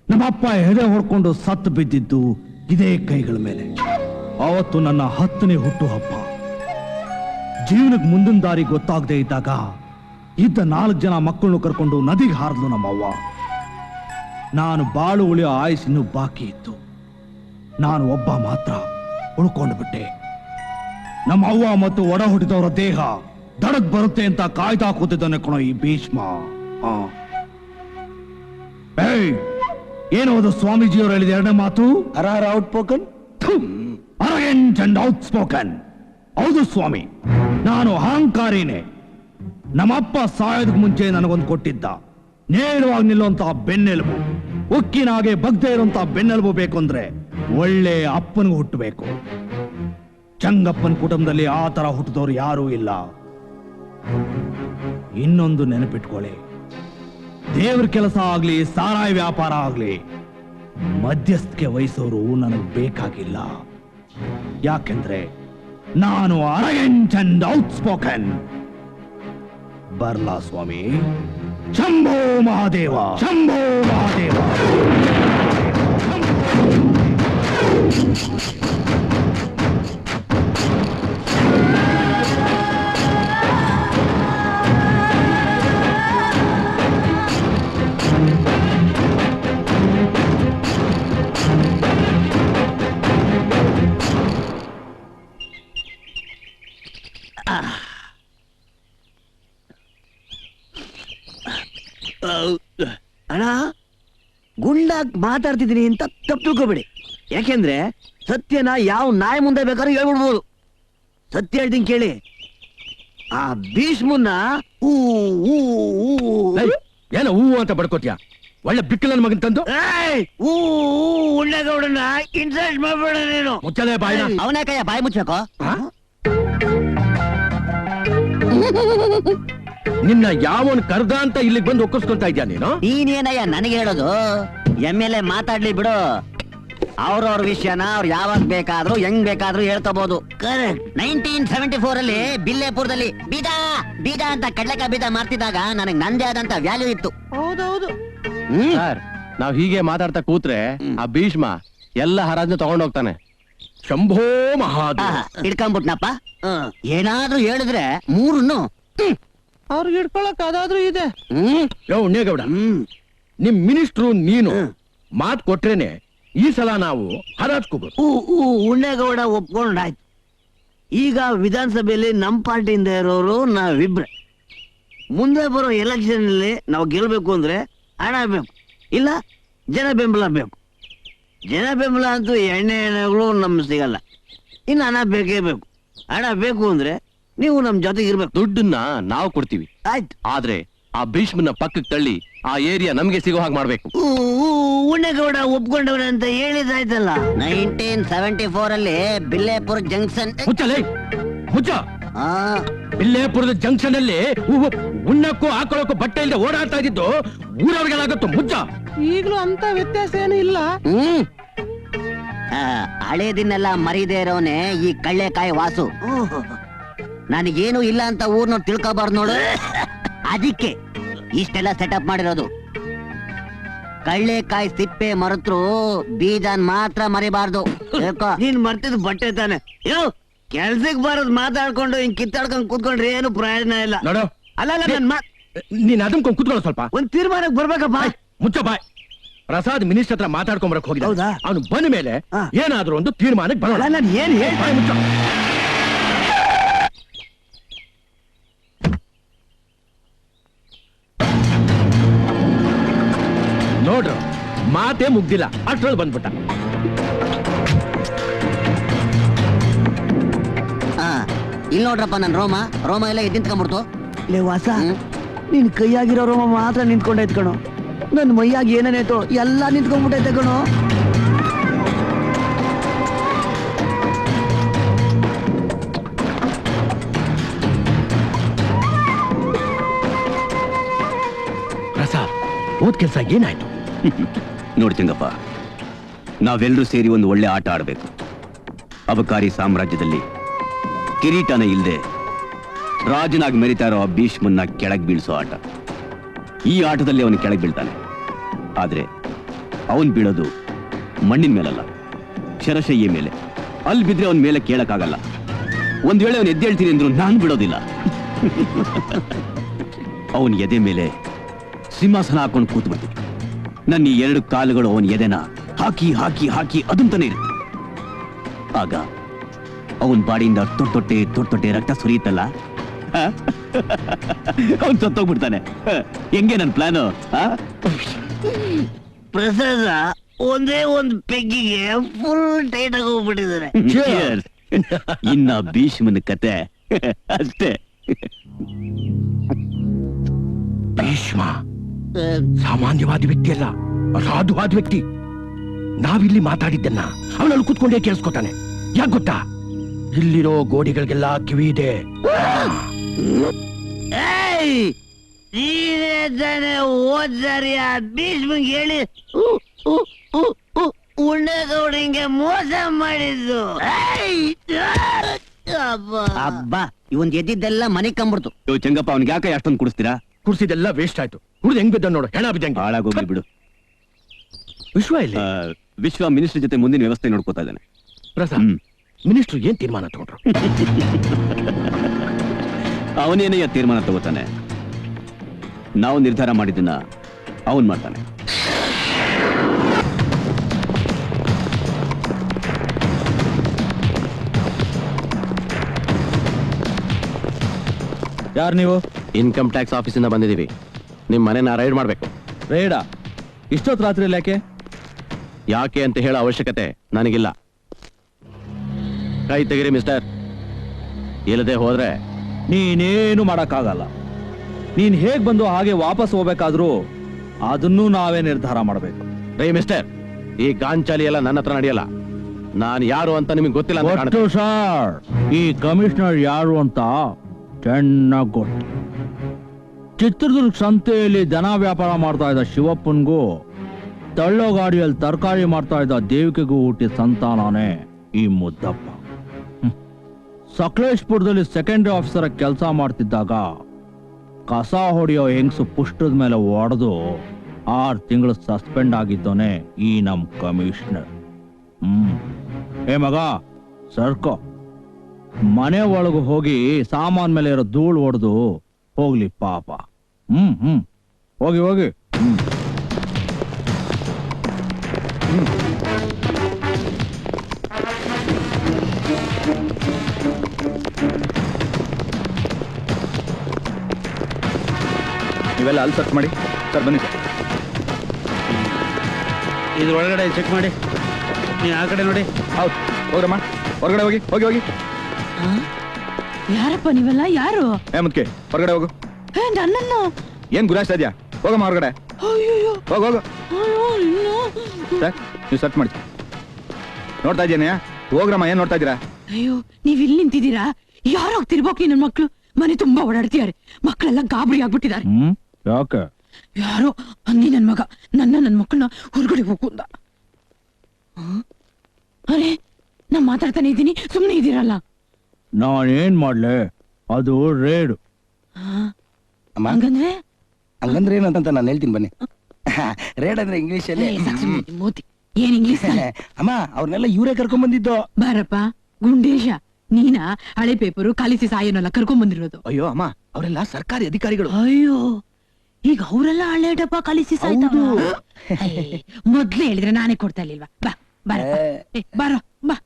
ನಮ್ಮ ಅಪ್ಪ ಎದೆ ಹೊಡ್ಕೊಂಡು ಸತ್ತು ಬಿದ್ದಿದ್ದು ಇದೇ ಕೈಗಳ ಮೇಲೆ. ಅವತ್ತು ನನ್ನ 10ನೇ ಹುಟ್ಟುಹಬ್ಬ. ಜೀವನಕ್ಕೆ ಮುಂದಿನ ದಾರಿ ಗೊತ್ತಾಗದೆ ಇದ್ದಾಗ ಇದ್ದ 4 ಜನ ಮಕ್ಕಳನ್ನು ಕರ್ಕೊಂಡು ನದಿಗೆ ಹಾರಿದ್ಲು ನಮ್ಮವ್ವ. ನಾನು ಬಾಳು ಉಳಿಯೋ ಆಯುಸ್ಸಿನ್ನು ಬಾಕಿ ಇತ್ತು. ನಾನು ಒಬ್ಬ ಮಾತ್ರ ಉಳ್ಕೊಂಡು ಬಿಟ್ಟೆ. ನಮ್ಮ ಅವ್ವ ಮತ್ತು ಒಡ ಹುಟ್ಟಿದವರ ದೇಹ ದಡಕ್ ಬರುತ್ತೆ ಅಂತ ಕಾಯ್ತಾ ಕೂತಿದ್ದಾನೆ ಕಣೋ ಈ ಭೀಷ್ಮ. ಏನೋದು ಸ್ವಾಮೀಜಿಯವರು ಹೇಳಿದ 2ನೇ ಮಾತು? ಅರಗೆಂಟ್ ಅಂಡ್ ಔಟ್ ಸ್ಪೋಕನ್. ಹೌದು ಸ್ವಾಮಿ, ನಾನು ಅಹಂಕಾರಿನೇ. ನಮ್ಮಪ್ಪ ಸಾಯೋದಕ್ಕೆ ಮುಂಚೆ ನನಗೊಂದು ಕೊಟ್ಟಿದ್ದ ನೇರವಾಗಿ ನಿಲ್ಲುವಂತಹ ಬೆನ್ನೆಲುಬು. ಉಕ್ಕಿನಾಗೆ ಬಗ್ದೇ ಇರುವಂತಹ ಬೆನ್ನೆಲುಬು ಬೇಕು ಅಂದ್ರೆ ಒಳ್ಳೆ ಅಪ್ಪನಿಗೆ ಹುಟ್ಟಬೇಕು. ಚಂಗಪ್ಪನ ಕುಟುಂಬದಲ್ಲಿ ಆ ತರ ಹುಟ್ಟಿದವರು ಯಾರೂ ಇಲ್ಲ. ಇನ್ನೊಂದು ನೆನಪಿಟ್ಕೊಳ್ಳಿ, ದೇವ್ರ ಕೆಲಸ ಆಗ್ಲಿ ಸಾರಾಯಿ ವ್ಯಾಪಾರ ಆಗ್ಲಿ ಮಧ್ಯಸ್ಥಿಕೆ ವಹಿಸೋರು ನನಗೆ ಬೇಕಾಗಿಲ್ಲ. ಯಾಕೆಂದ್ರೆ ನಾನು ಅರಗೆಂಟ್ ಅಂಡ್ ಔಟ್ ಸ್ಪೋಕನ್. ಬರ್ಲಾ ಸ್ವಾಮಿ? ಶಂಭೋ ಮಹಾದೇವ, ಶಂಭೋ ಮಹಾದೇವ. ಅಣ್ಣ, ಗುಂಡಾಗ್ ಮಾತಾಡ್ತಿದ್ದೀನಿ ಅಂತ ತಪ್ಪು ತಿಳ್ಕೊಬೇಡಿ. ಯಾಕೆಂದ್ರೆ ಸತ್ಯನ ಯಾವ ನಾಯಿ ಮುಂದೆ ಬೇಕಾದ್ರೂ ಹೇಳ್ಬಿಡ್ಬೋದು. ಸತ್ಯ ಹೇಳ್ತೀನಿ ಕೇಳಿ. ಆ ಭೀಷ್ಮನ್ನ ಏನೋ ಹೂ ಅಂತ ಬಡ್ಕೋತ್ಯಾ? ಒಳ್ಳೆ ಬಿಕ್ಕಲನ್ ಮಗನ್ ತಂದು ಉಳ್ಳಗೌಡನ ಇನ್ಸಲ್ಟ್ ಮಾಡ್ಬೇಡ ನೀನು. ಮುಚ್ಚಲೇ ಬಾಯಿನ. ಅವನೇ ಕೈಯ ಬಾಯಿ ಮುಚ್ಚಬೇಕು. ನಿನ್ನ ಯಾವನ್ ಕರ್ದ ಅಂತ ಇಲ್ಲಿಗೆ ಬಂದು ಒಕ್ಕಿಸ್ಕೊಳ್ತಾ ಇದ್ಯಾ ನೀನು? ನೀನೇನಯ್ಯ ನನಗೆ ಹೇಳೋದು? MLA ಮಾತಾಡ್ಲಿ ಬಿಡು. ಅವ್ರವ್ರ ವಿಷಯನ ಅವ್ರು ಯಾವಾಗ ಬೇಕಾದ್ರೂ ಹೆಂಗ್ ಬೇಕಾದ್ರೂ ಹೇಳ್ಕೋಬಹುದು. ಕರೆಕ್ಟ್. 1974 ಅಲ್ಲಿ ಬಿಲ್ಲೇಪುರದಲ್ಲಿ ಬೀದ ಅಂತ ಕಡ್ಲೆಕಾಯಿ ಬೀದ ಮಾಡ್ತಿದ್ದಾಗ ನನಗೆ ನಂದೇ ಆದಂತ ವ್ಯಾಲ್ಯೂ ಇತ್ತು. ಹೌದೌದು. ಸರ್, ನಾವ್ ಹೀಗೆ ಮಾತಾಡ್ತಾ ಕೂತ್ರೆ ಆ ಭೀಷ್ಮ ಎಲ್ಲ ಹರಾಜ್ನ ತಗೊಂಡೋಗ್ತಾನೆ. ಶಂಭೋ ಮಹಾದೇವ. ಹಿಡ್ಕೊಂಡ್ಬಿಟ್ನಪ್ಪ. ಏನಾದ್ರೂ ಹೇಳಿದ್ರೆ ಮೂರನ್ನು ಅವ್ರಿಗೆ ಹಿಡ್ಕೊಳಕ್ ಅದಾದ್ರೂ ಇದೆ. ಉಣ್ಣೇಗೌಡ, ನಿಮ್ ಮಿನಿಸ್ಟ್ರು ನೀನು ಮಾತ್ ಕೊಟ್ರೇನೆ ಈ ಸಲ ನಾವು ಹರಾಜ್ಕೋಬಹುದು. ಉಣ್ಣೇಗೌಡ ಒಪ್ಕೊಂಡಾಯ್ತು. ಈಗ ವಿಧಾನಸಭೆಯಲ್ಲಿ ನಮ್ ಪಾರ್ಟಿಯಿಂದ ಇರೋರು ನಾವಿಬ್ರೆ. ಮುಂದೆ ಬರೋ ಎಲೆಕ್ಷನ್ ಅಲ್ಲಿ ನಾವು ಗೆಲ್ಬೇಕು ಅಂದ್ರೆ ಹಣ ಬೇಕು, ಇಲ್ಲ ಜನ ಬೆಂಬಲ ಬೇಕು. ಜನ ಬೆಂಬಲ ಅಂತೂ ಎಣ್ಣೆಗಳು ನಮ್ಗೆ ಸಿಗಲ್ಲ. ಇನ್ನು ಹಣ ಬೇಕೇ ಬೇಕು. ಹಣ ಬೇಕು ಅಂದ್ರೆ ನೀವು ನಮ್ ಜೊತೆಗೆ ಇರ್ಬೇಕು. ದುಡ್ಡನ್ನ ನಾವು ಕೊಡ್ತೀವಿ, ಆಯ್ತು. ಆದ್ರೆ ಆ ಭೀಷ್ಮನ ಪಕ್ಕಕ್ಕೆ ತಳ್ಳಿ ಆ ಏರಿಯಾ ನಮ್ಗೆ ಸಿಗೋ ಹಾಗೆ ಮಾಡ್ಬೇಕು. ಉಣ್ಣೇಗೌಡ ಒಪ್ಕೊಂಡವ್ರೆ ಅಂತ ಹೇಳಿದಾಯ್ತಲ್ಲ. 1974 ಅಲ್ಲಿ ಬಿಲ್ಲೇಪುರ ಜಂಕ್ಷನ್. ಮುಚ್ಚ. ಬಿಲ್ಲೇಪುರದ ಜಂಕ್ಷನ್ ಅಲ್ಲಿ ಉಣ್ಣಕ್ಕೂ ಹಾಕೊಳ್ಳೋಕ್ಕೂ ಬಟ್ಟೆ ಇಲ್ಲದೆ ಓಡಾಡ್ತಾ ಇದ್ದಿದ್ದು ಊರವ್ರಿಗೆಲ್ಲಾಗತ್ತು. ಮುಚ್ಚ. ಈಗಲೂ ಅಂತ ವ್ಯತ್ಯಾಸ ಏನು ಇಲ್ಲ. ಹಳೇದಿನ್ನೆಲ್ಲ ಮರೀದೇ ಇರೋನೆ ಈ ಕಳ್ಳೆಕಾಯಿ ವಾಸು. ನನಗೇನು ಇಲ್ಲ ಅಂತ ಊರ್ನವ್ರು ತಿಳ್ಕೊಬಾರ್ದು ನೋಡು. ಅದಕ್ಕೆ ಇಷ್ಟೆಲ್ಲ ಸೆಟಪ್ ಮಾಡಿರೋದು. ಕಳ್ಳೆಕಾಯಿ ಸಿಪ್ಪೆ ಮರೆತ್ರು ಬೀಜನ್ ಮಾತ್ರ ಮರಿಬಾರ್ದು. ನೀನ್ ಮರ್ತಿದ್ ಬಟ್ಟೆ ತಾನೆ. ಕೆಲ್ಸಕ್ ಬರೋದ್ ಮಾತಾಡ್ಕೊಂಡು ಹಿಂಗ್ ಕಿತ್ತಾಡ್ಕೊಂಡ್ ಕೂತ್ಕೊಂಡ್ರೆ ಏನು ಪ್ರಯೋಜನ ಇಲ್ಲ. ನೋಡು, ಅಲ್ಲ ನನ್ ನೀನ್ ಅದನ್ಕೊಂಡ್ ಕುತ್ಕೊಳ್ಳೋ ಸ್ವಲ್ಪ. ಒಂದ್ ತೀರ್ಮಾನಕ್ಕೆ ಬರ್ಬೇಕಪ್ಪ. ಮುಚ್ಚ ಬಾಯ್. ಪ್ರಸಾದ್ ಮಿನಿಸ್ಟರ್ ಹತ್ರ ಮಾತಾಡ್ಕೊಂಬರಕ್ ಹೋಗಿದ್ದ. ಹೌದಾ? ಅವನು ಬಂದ ಮೇಲೆ ಏನಾದ್ರೂ ಒಂದು ತೀರ್ಮಾನಕ್ಕೆ ಬರೋಣ. ನಾನು ಏನ್ ಬಾಯ್ ಮುಚ್ಚ. ನೋಡ್ರು ಮಾತೇ ಮುಗ್ದಿಲ್ಲ ಅಷ್ಟ್ರಲ್ಲಿ ಬಂದ್ಬಿಟ್ಟ. ಇಲ್ಲಿ ನೋಡ್ರಪ್ಪ ನನ್ ರೋಮ ಎಲ್ಲ ಎದ್ದಿಂತ್ಕೊಂಡ್ಬಿಡ್ತು. ಲೇ ವಾಸ, ನಿನ್ ಕೈಯಾಗಿರೋ ರೋಮ ಮಾತ್ರ ನಿಂತ್ಕೊಂಡೈತ್ ಕಣೋ. ನನ್ ಮೈಯಾಗಿ ಏನೇನಾಯ್ತು ಎಲ್ಲ ನಿಂತ್ಕೊಂಡ್ಬಿಟ್ಟೈತೆ ಕಣೋ. ಪ್ರಸಾದ್ ಓದ್ ಕೆಲ್ಸ ಏನಾಯ್ತು? ನೋಡ್ತಿಂಗಪ್ಪ, ನಾವೆಲ್ಲರೂ ಸೇರಿ ಒಂದು ಒಳ್ಳೆ ಆಟ ಆಡಬೇಕು. ಅಬಕಾರಿ ಸಾಮ್ರಾಜ್ಯದಲ್ಲಿ ಕಿರೀಟನ ಇಲ್ಲದೆ ರಾಜನಾಗಿ ಮೆರಿತಾ ಇರೋ ಭೀಷ್ಮನ್ನ ಕೆಳಗ್ ಬೀಳ್ಸೋ ಆಟ. ಈ ಆಟದಲ್ಲಿ ಅವನು ಕೆಳಗ್ ಬೀಳ್ತಾನೆ. ಆದ್ರೆ ಅವನ್ ಬೀಳೋದು ಮಣ್ಣಿನ ಮೇಲಲ್ಲ, ಶರಶಯ್ಯ ಮೇಲೆ. ಅಲ್ಲಿ ಬಿದ್ರೆ ಅವನ ಮೇಲೆ ಕೇಳಕ್ಕಾಗಲ್ಲ. ಒಂದ್ ವೇಳೆ ಅವನು ಎದ್ದೇಳ್ತೀನಿ ಅಂದ್ರು ನಾನು ಬಿಡೋದಿಲ್ಲ. ಅವನ ಎದೆ ಮೇಲೆ ಸಿಂಹಾಸನ ಹಾಕೊಂಡು ಕೂತ್ಬಿಟ್ಟು ನನ್ನ ಈ 2 ಕಾಲುಗಳು ಅವನ ಎದೆನ ಹಾಕಿ ಹಾಕಿ ಹಾಕಿ ಅದಂತಾನೆ ಇರುತ್ತೆ. ಆಗ ಅವನ್ ಬಾಡಿಯಿಂದ ತೊಟ್ಟೆ ರಕ್ತ ಸುರಿಯುತ್ತಲ್ಲ, ಅವನ್ ಸತ್ತೋಗ್ಬಿಡ್ತಾನೆ. ಹೆಂಗೆ ನನ್ ಪ್ಲಾನು? ಪ್ರಸಾದ ಒಂದೇ ಒಂದ್ ಪೆಗ್ಗಿಗೆ ಫುಲ್ ಟೈಟ್ ಆಗಿ ಹೋಗ್ಬಿಟ್ಟಿದ್ದಾರೆ. ಇನ್ನ ಭೀಷ್ಮನ ಕತೆ ಅಷ್ಟೇ. ಭೀಷ್ಮ ಸಾಮಾನ್ಯವಾದ ವ್ಯಕ್ತಿ ಅಲ್ಲ, ಅಸಾಧುವಾದ ವ್ಯಕ್ತಿ. ನಾವಿಲ್ಲಿ ಮಾತಾಡಿದ್ದನ್ನ ಅವನಲ್ಲಿ ಕೂತ್ಕೊಂಡೇ ಕೇಳಿಸ್ಕೊತಾನೆ. ಯಾಕೆ ಗೊತ್ತಾ? ಇಲ್ಲಿರೋ ಗೋಡೆಗಳಿಗೆಲ್ಲ ಕಿವಿ ಇದೆ. ನೀನೇ ತಾನೆ ಓದ್ಸಾರಿ ಆ ಭೀಷ್ಮಂಗೆ ಹೇಳಿ ಉಣ್ಣಗೌಡಿಂಗೆ ಮೋಸ ಮಾಡಿದ್ದು. ಅಬ್ಬ ಇವನ್ ಎದ್ದಿದ್ದೆಲ್ಲ ಮನೆ ಕಂಬಿಡ್ತು. ಚಂಗಪ್ಪ, ಅವ್ನಿಗೆ ಯಾಕೆ ಅಷ್ಟೊಂದು ಕುಡಿಸ್ತೀರಾ? ಕುಡಿಸಿದೆಲ್ಲ ವೇಸ್ಟ್ ಆಯ್ತು. ಕುಡಿದು ಹೆಂಗ್ ಬಿದ್ದ ನೋಡು, ಹೆಣ ಬಿದ್ದಂಗೆ. ಹಾಳಾಗೋಗ್ಲಿ ಬಿಡು. ವಿಶ್ವ ಇಲ್ಲಿ? ವಿಶ್ವ ಮಿನಿಸ್ಟರ್ ಜೊತೆ ಮುಂದಿನ ವ್ಯವಸ್ಥೆ ನೋಡ್ಕೋತಾ ಇದ್ದಾನೆ. ಪ್ರಸಾದ್, ಮಿನಿಸ್ಟರ್ ಏನ್ ತೀರ್ಮಾನ ತಗೊಂಡ್ರು? ಅವನೇನೆಯ ತೀರ್ಮಾನ ತಗೋತಾನೆ. ನಾವು ನಿರ್ಧಾರ ಮಾಡಿದ್ದನ್ನ ಅವನ್ ಮಾಡ್ತಾನೆ. ಯಾರು ನೀವು? ಇನ್ಕಮ್ ಟ್ಯಾಕ್ಸ್ ಆಫೀಸಿಂದ ಬಂದಿದ್ದೀವಿ. ನಿಮ್ ಮನೆನ ರೈಡ್ ಮಾಡ್ಬೇಕು. ರೈಡಾ? ಇಷ್ಟೊತ್ತು ರಾತ್ರಿ ಯಾಕೆ? ಯಾಕೆ ಅಂತ ಹೇಳೋ ಅವಶ್ಯಕತೆ ನನಗಿಲ್ಲ. ಕೈ ತೆಗಿರಿ ಮಿಸ್ಟರ್. ಇಲ್ಲದೆ ಹೋದ್ರೆ ನೀನೇನು ಮಾಡಕ್ಕಾಗಲ್ಲ. ನೀನ್ ಹೇಗ್ ಬಂದು ಹಾಗೆ ವಾಪಸ್ ಹೋಗ್ಬೇಕಾದ್ರೂ ಅದನ್ನು ನಾವೇ ನಿರ್ಧಾರ ಮಾಡ್ಬೇಕು. ರೈ ಮಿಸ್ಟರ್, ಈ ಗಾಂಚಾಲಿ ಎಲ್ಲ ನನ್ನ ಹತ್ರ ನಡೆಯಲ್ಲ. ನಾನು ಯಾರು ಅಂತ ನಿಮಗೆ ಗೊತ್ತಿಲ್ಲ ಅಂತ ಕಾಣುತ್ತೆ. ಸರ್, ಈ ಕಮಿಷನರ್ ಯಾರು ಅಂತ ಚೆನ್ನಾಗ್ ಗೊತ್ತು. ಚಿತ್ರದುರ್ಗ ಸಂತೆಯಲ್ಲಿ ದನ ವ್ಯಾಪಾರ ಮಾಡ್ತಾ ಇದ್ದ ಶಿವಪ್ಪನ್ಗೂ ತಳ್ಳೋ ಗಾಡಿಯಲ್ಲಿ ತರಕಾರಿ ಮಾಡ್ತಾ ಇದ್ದ ದೇವಿಕೆಗೂ ಹುಟ್ಟಿದ ಸಂತಾನನೇ ಈ ಮುದ್ದಪ್ಪ. ಸಕಲೇಶ್ಪುರದಲ್ಲಿ ಸೆಕೆಂಡರಿ ಆಫೀಸರ್ ಕೆಲಸ ಮಾಡ್ತಿದ್ದಾಗ ಕಸ ಹೊಡೆಯೋ ಹೆಂಗ್ಸು ಪುಷ್ಟದ ಮೇಲೆ ಒಡೆದು 6 ತಿಂಗಳು ಸಸ್ಪೆಂಡ್ ಆಗಿದ್ದೋನೆ ಈ ನಮ್ ಕಮಿಷನರ್. ಏ ಮಗ, ಸರ್ಕೋ ಮನೆ ಒಳಗು ಹೋಗಿ ಸಾಮಾನ್ ಮೇಲೆ ಇರೋ ಧೂಳು ಹೊಡೆದು ಹೋಗ್ಲಿ ಪಾಪ. ಹೋಗಿ ಹೋಗಿ. ನೀವೆಲ್ಲ ಅಲ್ಲಿ ಸರ್ಚ್ ಮಾಡಿ. ಸರ್ ಬನ್ನಿ ಸರ್. ಇದ್ರೊಳಗಡೆ ಚೆಕ್ ಮಾಡಿ. ನೀವು ಆ ಕಡೆ ನೋಡಿ. ಹೌದು, ಹೋಗ್ರಮ್ಮ, ಹೊರಗಡೆ ಹೋಗಿ ಹೋಗಿ ಹೋಗಿ. ಯಾರಪ್ಪ ನೀವೆಲ್ಲ? ಯಾರು? ಮುದ್ಕೆ ಹೊರಗಡೆ ಹೋಗು. ನನ್ನನ್ನು ಏನ್ ಗುರಾಯಿಸ್ತಾ ಇದ್ಯಾ? ಹೋಗಮ್ಮ ಹೊರಗಡೆ. ಹೋಗು ಹೋಗು. ಸರ್, ನೀವು ಸರ್ಚ್ ಮಾಡಿ. ನೋಡ್ತಾ ಇದ್ದೇನೆ. ಹೋಗ್ರಮ್ಮ, ಏನ್ ನೋಡ್ತಾ ಇದ್ದೀರಾ? ಅಯ್ಯೋ, ನೀವ್ ಇಲ್ಲಿ ನಿಂತಿದ್ದೀರಾ? ಯಾರು ಹೋಗ್ತಿರ್ಬೇಕು? ನನ್ನ ಮಕ್ಳು ಮನೆ ತುಂಬಾ ಓಡಾಡ್ತಿದ್ದಾರೆ. ಮಕ್ಕಳೆಲ್ಲ ಗಾಬರಿ ಆಗ್ಬಿಟ್ಟಿದ್ದಾರೆ. ಯಾಕೆ? ಯಾರೋ ಅಂದಿ ನನ್ ಮಗ ನನ್ನ ಮಕ್ಕಳನ್ನ ಹೊರಗಡೆ ಹೋಗು ಅಂದ. ಅರೆ, ನಾ ಮಾತಾಡ್ತಾನೆ ಇದ್ದೀನಿ, ಸುಮ್ನೆ ಇದ್ದೀರಲ್ಲ. ನಾನೇನ್ ಮಾಡ್ಲೆ? ಅದು ರೇಡು. ಹಂಗಂದ್ರೆ ಹಂಗಂದ್ರೆ ಏನಂತ ನಾನು ಹೇಳ್ತೀನಿ ಬನ್ನಿ. ರೇಡ್ ಅಂದ್ರೆ ಇಂಗ್ಲಿಷ್ ಅಲ್ಲಿ. ಮೋತಿ ಏನ್ ಇಂಗ್ಲಿಷ್? ಅಮ್ಮ, ಅವ್ರನ್ನೆಲ್ಲ ಇವರೇ ಕರ್ಕೊಂಡ್ ಬಂದಿದ್ದು. ಬಾರಪ್ಪ ಗುಂಡೇಶ, ನೀನಾ ಹಳೆ ಪೇಪರು ಕಲಿಸಿ ಸಾಯನಲ್ಲ ಕರ್ಕೊಂಡ್ ಬಂದಿರೋದು? ಅಯ್ಯೋ ಅಮ್ಮ, ಅವರೆಲ್ಲ ಸರ್ಕಾರಿ ಅಧಿಕಾರಿಗಳು. ಅಯ್ಯೋ, ಈಗ ಅವರೆಲ್ಲ ಹಳೆ ಡಬ್ಬ ಕಲಿಸಿ ಸಾಯ್ತಾವ. ಮೊದ್ಲು ಹೇಳಿದ್ರೆ ನಾನೇ ಕೊಡ್ತಾ ಇರ್ಲಿಲ್ವಾ? ಬಾ ಬಾರ, ಬಾರೋ ಬಾ.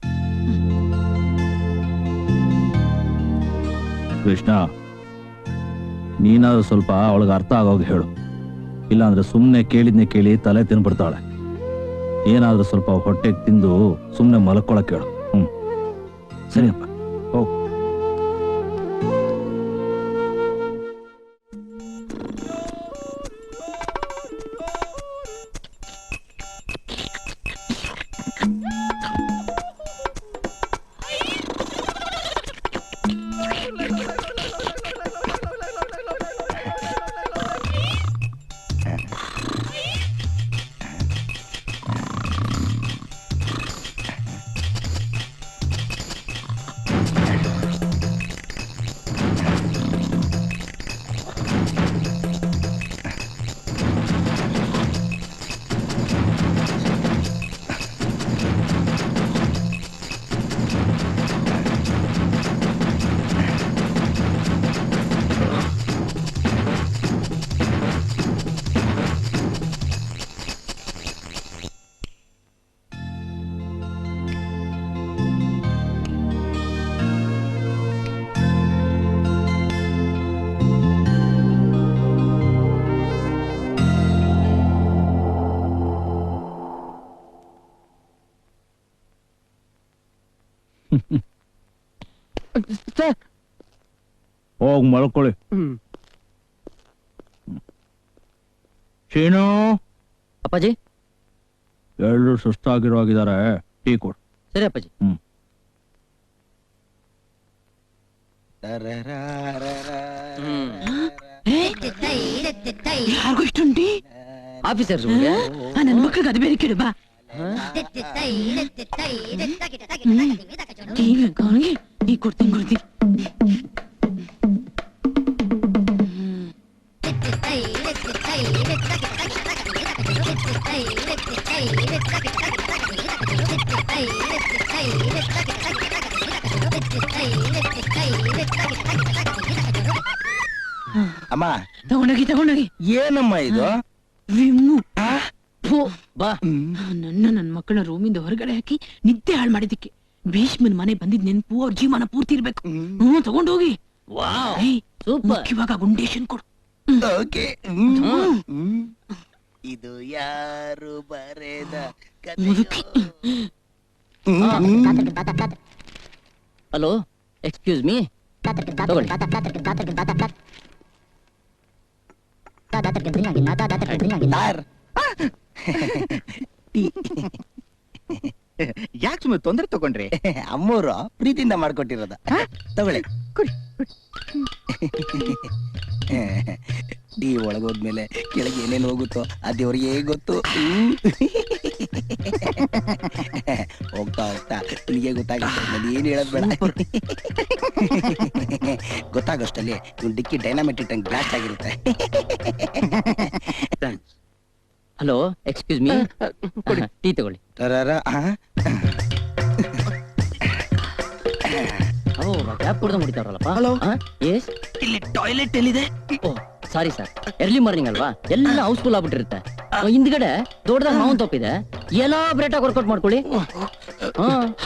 ಕೃಷ್ಣ, ನೀನಾದ್ರೂ ಸ್ವಲ್ಪ ಅವಳಿಗೆ ಅರ್ಥ ಆಗೋಗಿ ಹೇಳು, ಇಲ್ಲಾಂದ್ರೆ ಸುಮ್ನೆ ಕೇಳಿದ್ನೆ ಕೇಳಿ ತಲೆ ತಿನ್ಬಿಡ್ತಾಳೆ. ಏನಾದ್ರೂ ಸ್ವಲ್ಪ ಹೊಟ್ಟೆಗೆ ತಿಂದು ಸುಮ್ನೆ ಮಲ್ಕೊಳಕ್ ಹೇಳು. ಸರಿಯಪ್ಪ, ಹೋಗ್. ಹೋಗ್ ಮಲ್ಕೊಳ್ಳಿ. ಶೀನು. ಅಪ್ಪಾಜಿ. ಎಲ್ರು ಸುಸ್ತಾಗಿರೋಗಿದ್ದಾರೆ, ಟೀ ಕೊಡು. ಸರಿ ಅಪ್ಪಾಜಿ. ಯಾರಿಗೂ ಇಷ್ಟುಂಟಿ? ಆಫೀಸರ್ಸ್ ನನ್ ಮಕ್ಳಿಗೆ ಅದು ಬೇರೆ ಕೇಳು ಬಾ. ನೀ ಕೊಡ್ತೀನಿ ಕೊಡ್ತೀನಿ. ಅಮ್ಮ ತಗೊಂಡೋಗಿ ತಗೊಂಡೋಗಿ. ಏನಮ್ಮ ಇದು? ವಿಮ್ಮು. ನನ್ ಮಕ್ಕಳ ರೂಮಿಂದ ಹೊರಗಡೆ ಹಾಕಿ ನಿದ್ದೆ ಹಾಳು ಮಾಡಿದಕ್ಕೆ ಭೀಷ್ಮನ್ ಮನೆ ಬಂದಿದ್ ನೆನ್ಪು ಅವ್ರ ಜೀವನ ಪೂರ್ತಿ ಇರ್ಬೇಕು. ತಗೊಂಡೋಗಿ. ಮುಖ್ಯವಾಗ ಗುಂಡೇಶನ್ ಕೊಡು. ಇದು ಯಾರು ಬರೆದ ಹಲೋ, ಎಕ್ಸ್ಕ್ಯೂಸ್ ಮೀ, ತಗೊಳ್ಳಿ. ಯಾಕೆ ಸುಮ್ಮನೆ ತೊಂದರೆ ತಗೊಂಡ್ರಿ? ಅಮ್ಮೋರು ಪ್ರೀತಿಯಿಂದ ಮಾಡ್ಕೊಟ್ಟಿರೋದ. ತಗೊಳ್ಳಿ. ಟೀ ಒಳಗೋದ್ಮೇಲೆ ಕೆಳಗೆ ಏನೇನು ಹೋಗುತ್ತೋ ಅದೇವ್ರಿಗೆ ಗೊತ್ತು. ಹೋಗ್ತಾ ಹೋಗ್ತಾ ನಿನಗೆ ಗೊತ್ತಾಗುತ್ತೆ. ನಾನು ಏನು ಹೇಳೋದ್ ಬೇಡ, ಗೊತ್ತಾಗೋಷ್ಟಲ್ಲಿ ಇವ್ನು ಡಿಕ್ಕಿ ಡೈನಾಮಿಟ್ ಇಟ್ಟಂಗೆ ಬ್ಲಾಸ್ಟ್ ಆಗಿರುತ್ತೆ. ಹಲೋ, ಎಕ್ಸ್ಕ್ಯೂಸ್ ಮೀ, ಟೀ ತಗೊಳ್ಳಿ. ಇಲ್ಲಿ ಟಾಯ್ಲೆಟ್ ಎಲ್ಲಿದೆ? ಸಾರಿ ಸರ್, ಎರ್ಲಿ ಮಾರ್ನಿಂಗ್ ಅಲ್ವಾ, ಎಲ್ಲ ಹೌಸ್ಫುಲ್ ಆಗ್ಬಿಟ್ಟಿರುತ್ತೆ. ಹಿಂದ್ಗಡೆ ದೊಡ್ಡದಾಗ ಮಾವನ್ ತಪ್ಪಿದೆ, ಎಲಾಬ್ರೇಟ್ ಆಗಿ ವರ್ಕೌಟ್ ಮಾಡ್ಕೊಳ್ಳಿ.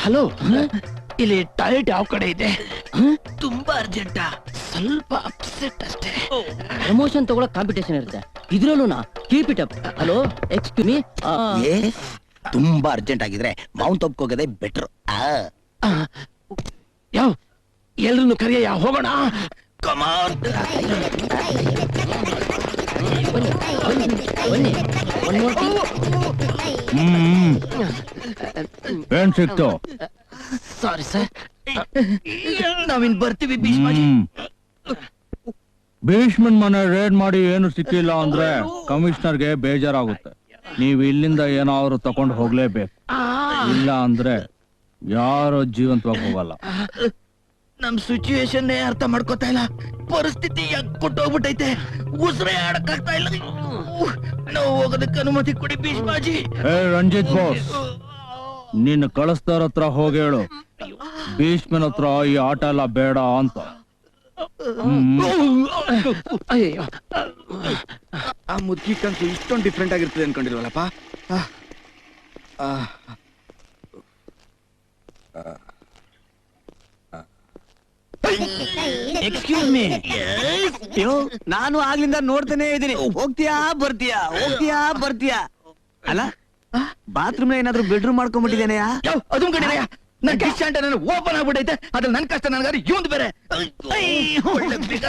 ಹಲೋ, ಇಲ್ಲಿ ಟಾಯ್ಲೆಟ್ ಯಾವ ಕಡೆ ಇದೆ? ತುಂಬಾ ಅರ್ಜೆಂಟಾ? ಸ್ವಲ್ಪ ಅಪ್ಸೆಟ್ ಅಷ್ಟೇ. ಪ್ರಮೋಷನ್ ತಗೊಳಕ್ ಕಾಂಪಿಟೇಷನ್ ಇರುತ್ತೆ, ಇದ್ರಲ್ಲೂ ನಾ keep it up. Hello, excuse me. ತುಂಬಾ ಅರ್ಜೆಂಟ್ ಆಗಿದ್ರೆ ಮೌಂಟ್ ಹೋಗೋದೇ ಬೆಟರ್. ಯಾವ ಎಲ್ರನ್ನು ಕರಿಯ, ಹೋಗೋಣ. ಕಮಾನ್. ಏನ್ ಸಿಕ್ತು? ಸಾರಿ ಸರ್, ನಾವಿನ್ ಬರ್ತೀವಿ. ಭೀಷ್ಮನ್ ಮನೆ ರೇಡ್ ಮಾಡಿ ಏನು ಸಿಕ್ಕಿಲ್ಲ ಅಂದ್ರೆ ಕಮಿಷನರ್ಗೆ ಬೇಜಾರಾಗುತ್ತೆ. ನೀವ್ ಇಲ್ಲಿಂದ ಏನಾದ್ರು ತಗೊಂಡು ಹೋಗ್ಲೇಬೇಕು, ಇಲ್ಲ ಅಂದ್ರೆ ಯಾರೋ ಜೀವಂತವಾಗಿ ಹೋಗಲ್ಲ. ನಮ್ ಸಿಚುಯೇಷನ್ ಅರ್ಥ ಮಾಡ್ಕೋತಾ ಇಲ್ಲ. ಪರಿಸ್ಥಿತಿ ಕೊಟ್ಟೋಗ್ಬಿಟ್ಟೈತೆ, ಉಸಿರೇ ಆಡಕ್ಕಾಗ್ತಾ ಇಲ್ಲ. ನಾವು ಹೋಗೋದಕ್ಕೆ ಅನುಮತಿ ಕೊಡಿ ಭೀಷ್ಮಾಜಿ. ರಂಜಿತ್ ಬೋಸ್, ನಿನ್ನ ಕಳಿಸ್ತಾರ ಹತ್ರ ಹೋಗಿ ಹೇಳು, ಭೀಷ್ಮನ ಹತ್ರ ಈ ಆಟ ಎಲ್ಲ ಬೇಡ ಅಂತ. ಅಯ್ಯೋ, ಆ ಮುದ್ಕಿ ಕನ್ಸು ಇಷ್ಟೊಂದು ಡಿಫ್ರೆಂಟ್ ಆಗಿರ್ತದೆ ಅನ್ಕೊಂಡಿಲ್ವಲ್ಲಪ್ಪ. Excuse me. ನಾನು ಆಗ್ಲಿಂದ ನೋಡ್ತಾನೆ ಇದ್ದೀನಿ. ಹೋಗ್ತೀಯಾ ಬರ್ತೀಯಾ ಅಲ್ಲ ಬಾತ್ರೂಮ್ ಏನಾದ್ರು ಬೆಡ್ರೂಮ್ ಮಾಡ್ಕೊಂಡ್ಬಿಟ್ಟಿದ್ದೇನೆಯಾ? ಅದು ಕಡೆ ನನ್ನ ಕಿಶ್ ಅಂತ ಓಪನ್ ಆಗ್ಬಿಟ್ಟೈತೆ. ಅದ್ರಲ್ಲಿ ನನ್ ಕಷ್ಟ ನನಗಾರಿ ಇವಂದ್ ಬೇರೆ.